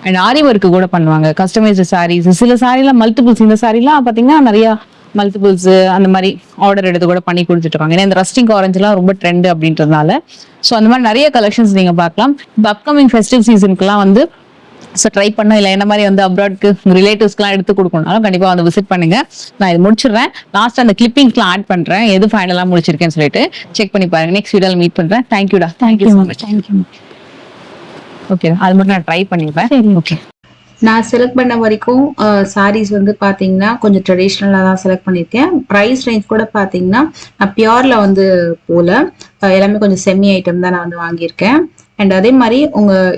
அண்ட் ஆரி ஒர்க்கு கூட பண்ணுவாங்க. கஸ்டமைஸ்டு சாரீஸ், சில சாரீலாம் மல்டிபிள்ஸ். இந்த சாரீலாம் பாத்தீங்கன்னா நிறைய மல்டிபிள்ஸ் அந்த மாதிரி ஆர்டர் எடுத்து கூட பண்ணி கொடுத்துட்டு இருக்காங்க. ஏன்னா இந்த ரஸ்டிங் ஆரஞ்சுலாம் ரொம்ப ட்ரெண்ட் அப்படின்றதுனால ஸோ அந்த மாதிரி நிறைய கலெக்ஷன்ஸ் நீங்க பார்க்கலாம். இப்போ அப்கமிங் ஃபெஸ்டிவ் சீசனுக்குலாம் வந்து ஸோ ட்ரை பண்ண இல்லை என்ன மாதிரி வந்து அப்ராட்க்கு ரிலேட்டிவ்ஸ்க்குலாம் எடுத்து கொடுக்கணும்னாலும் கண்டிப்பாக வந்து விசிட் பண்ணுங்க. நான் இது முடிச்சிடுறேன். லாஸ்ட் அந்த கிளிப்பிங்ஸ்லாம் ஆட் பண்றேன், எது ஃபைனலாக முடிச்சிருக்கேன்னு சொல்லிட்டு செக் பண்ணி பாருங்க. நெக்ஸ்ட் வீடியோவில் மீட் பண்றேன். தேங்க்யூடா. Thank you so much. Thank you. Okay, அது மட்டும் நான் ட்ரை பண்ணிப்பேன். ஓகே. நான் செலக்ட் பண்ண வரைக்கும் சாரீஸ் வந்து பாத்தீங்கன்னா கொஞ்சம் ட்ரெடிஷ்னலாக தான் செலக்ட் பண்ணியிருக்கேன். ப்ரைஸ் ரேஞ்ச் கூட பாத்தீங்கன்னா நான் பியூர்ல வந்து போல எல்லாமே கொஞ்சம் செமி ஐட்டம் தான் நான் வந்து வாங்கியிருக்கேன். அண்ட் அதே மாதிரி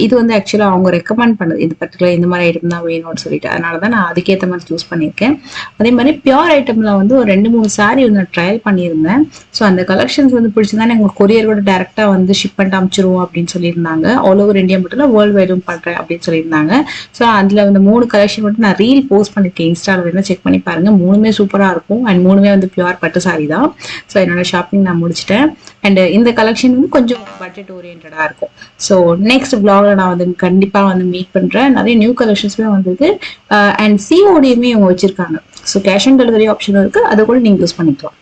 இது வந்து ஆக்சுவலாக அவங்க ரெக்கமெண்ட் பண்ணுது, இது பர்டிகுலர் இந்த மாதிரி ஐட்டம் தான் வேணும்னு சொல்லிட்டு. அதனால தான் நான் அதுக்கேற்ற மாதிரி சூஸ் பண்ணியிருக்கேன். அதே மாதிரி பியூர் ஐட்டம்ல வந்து ஒரு 2-3 சாரீ வந்து நான் ட்ரையல் பண்ணியிருந்தேன். ஸோ அந்த கலெக்ஷன்ஸ் வந்து பிடிச்சிருந்தா எங்களுக்கு கொரியர் கூட டேரெக்டாக வந்து ஷிப் பண்ணிட்டு அனுப்பிச்சிருவோம் அப்படின்னு சொல்லியிருந்தாங்க. ஆல் ஓவர் இந்தியா மட்டும் இல்லை, வேர்ல்டு வைடும் பண்ணுறேன் அப்படின்னு சொல்லியிருந்தாங்க. ஸோ அதில் வந்து 3 கலெக்ஷன் மட்டும் நான் ரீல் போஸ்ட் பண்ணியிருக்கேன். இன்ஸ்டாவில் வேணா செக் பண்ணி பாருங்க. 3மே சூப்பராக இருக்கும் அண்ட் 3மே வந்து பியூர் பட்டு சாரி தான். ஸோ என்னோட ஷாப்பிங் நான் முடிச்சிட்டேன். அண்ட் இந்த கலெக்ஷன் வந்து கொஞ்சம் பட்ஜெட் ஓரியன்டாக இருக்கும். ஸோ நெக்ஸ்ட் vlogல நான் வந்து கண்டிப்பா வந்து மீட் பண்றேன். நிறைய நியூ கலெக்ஷன்ஸ்மே வந்திருக்கு அண்ட் சிஓடியுமே இவங்க வச்சிருக்காங்க. ஸோ கேஷ் ஆன் டெலிவரி ஆப்ஷனும் இருக்கு, அதை கூட நீங்க யூஸ் பண்ணிக்கலாம்.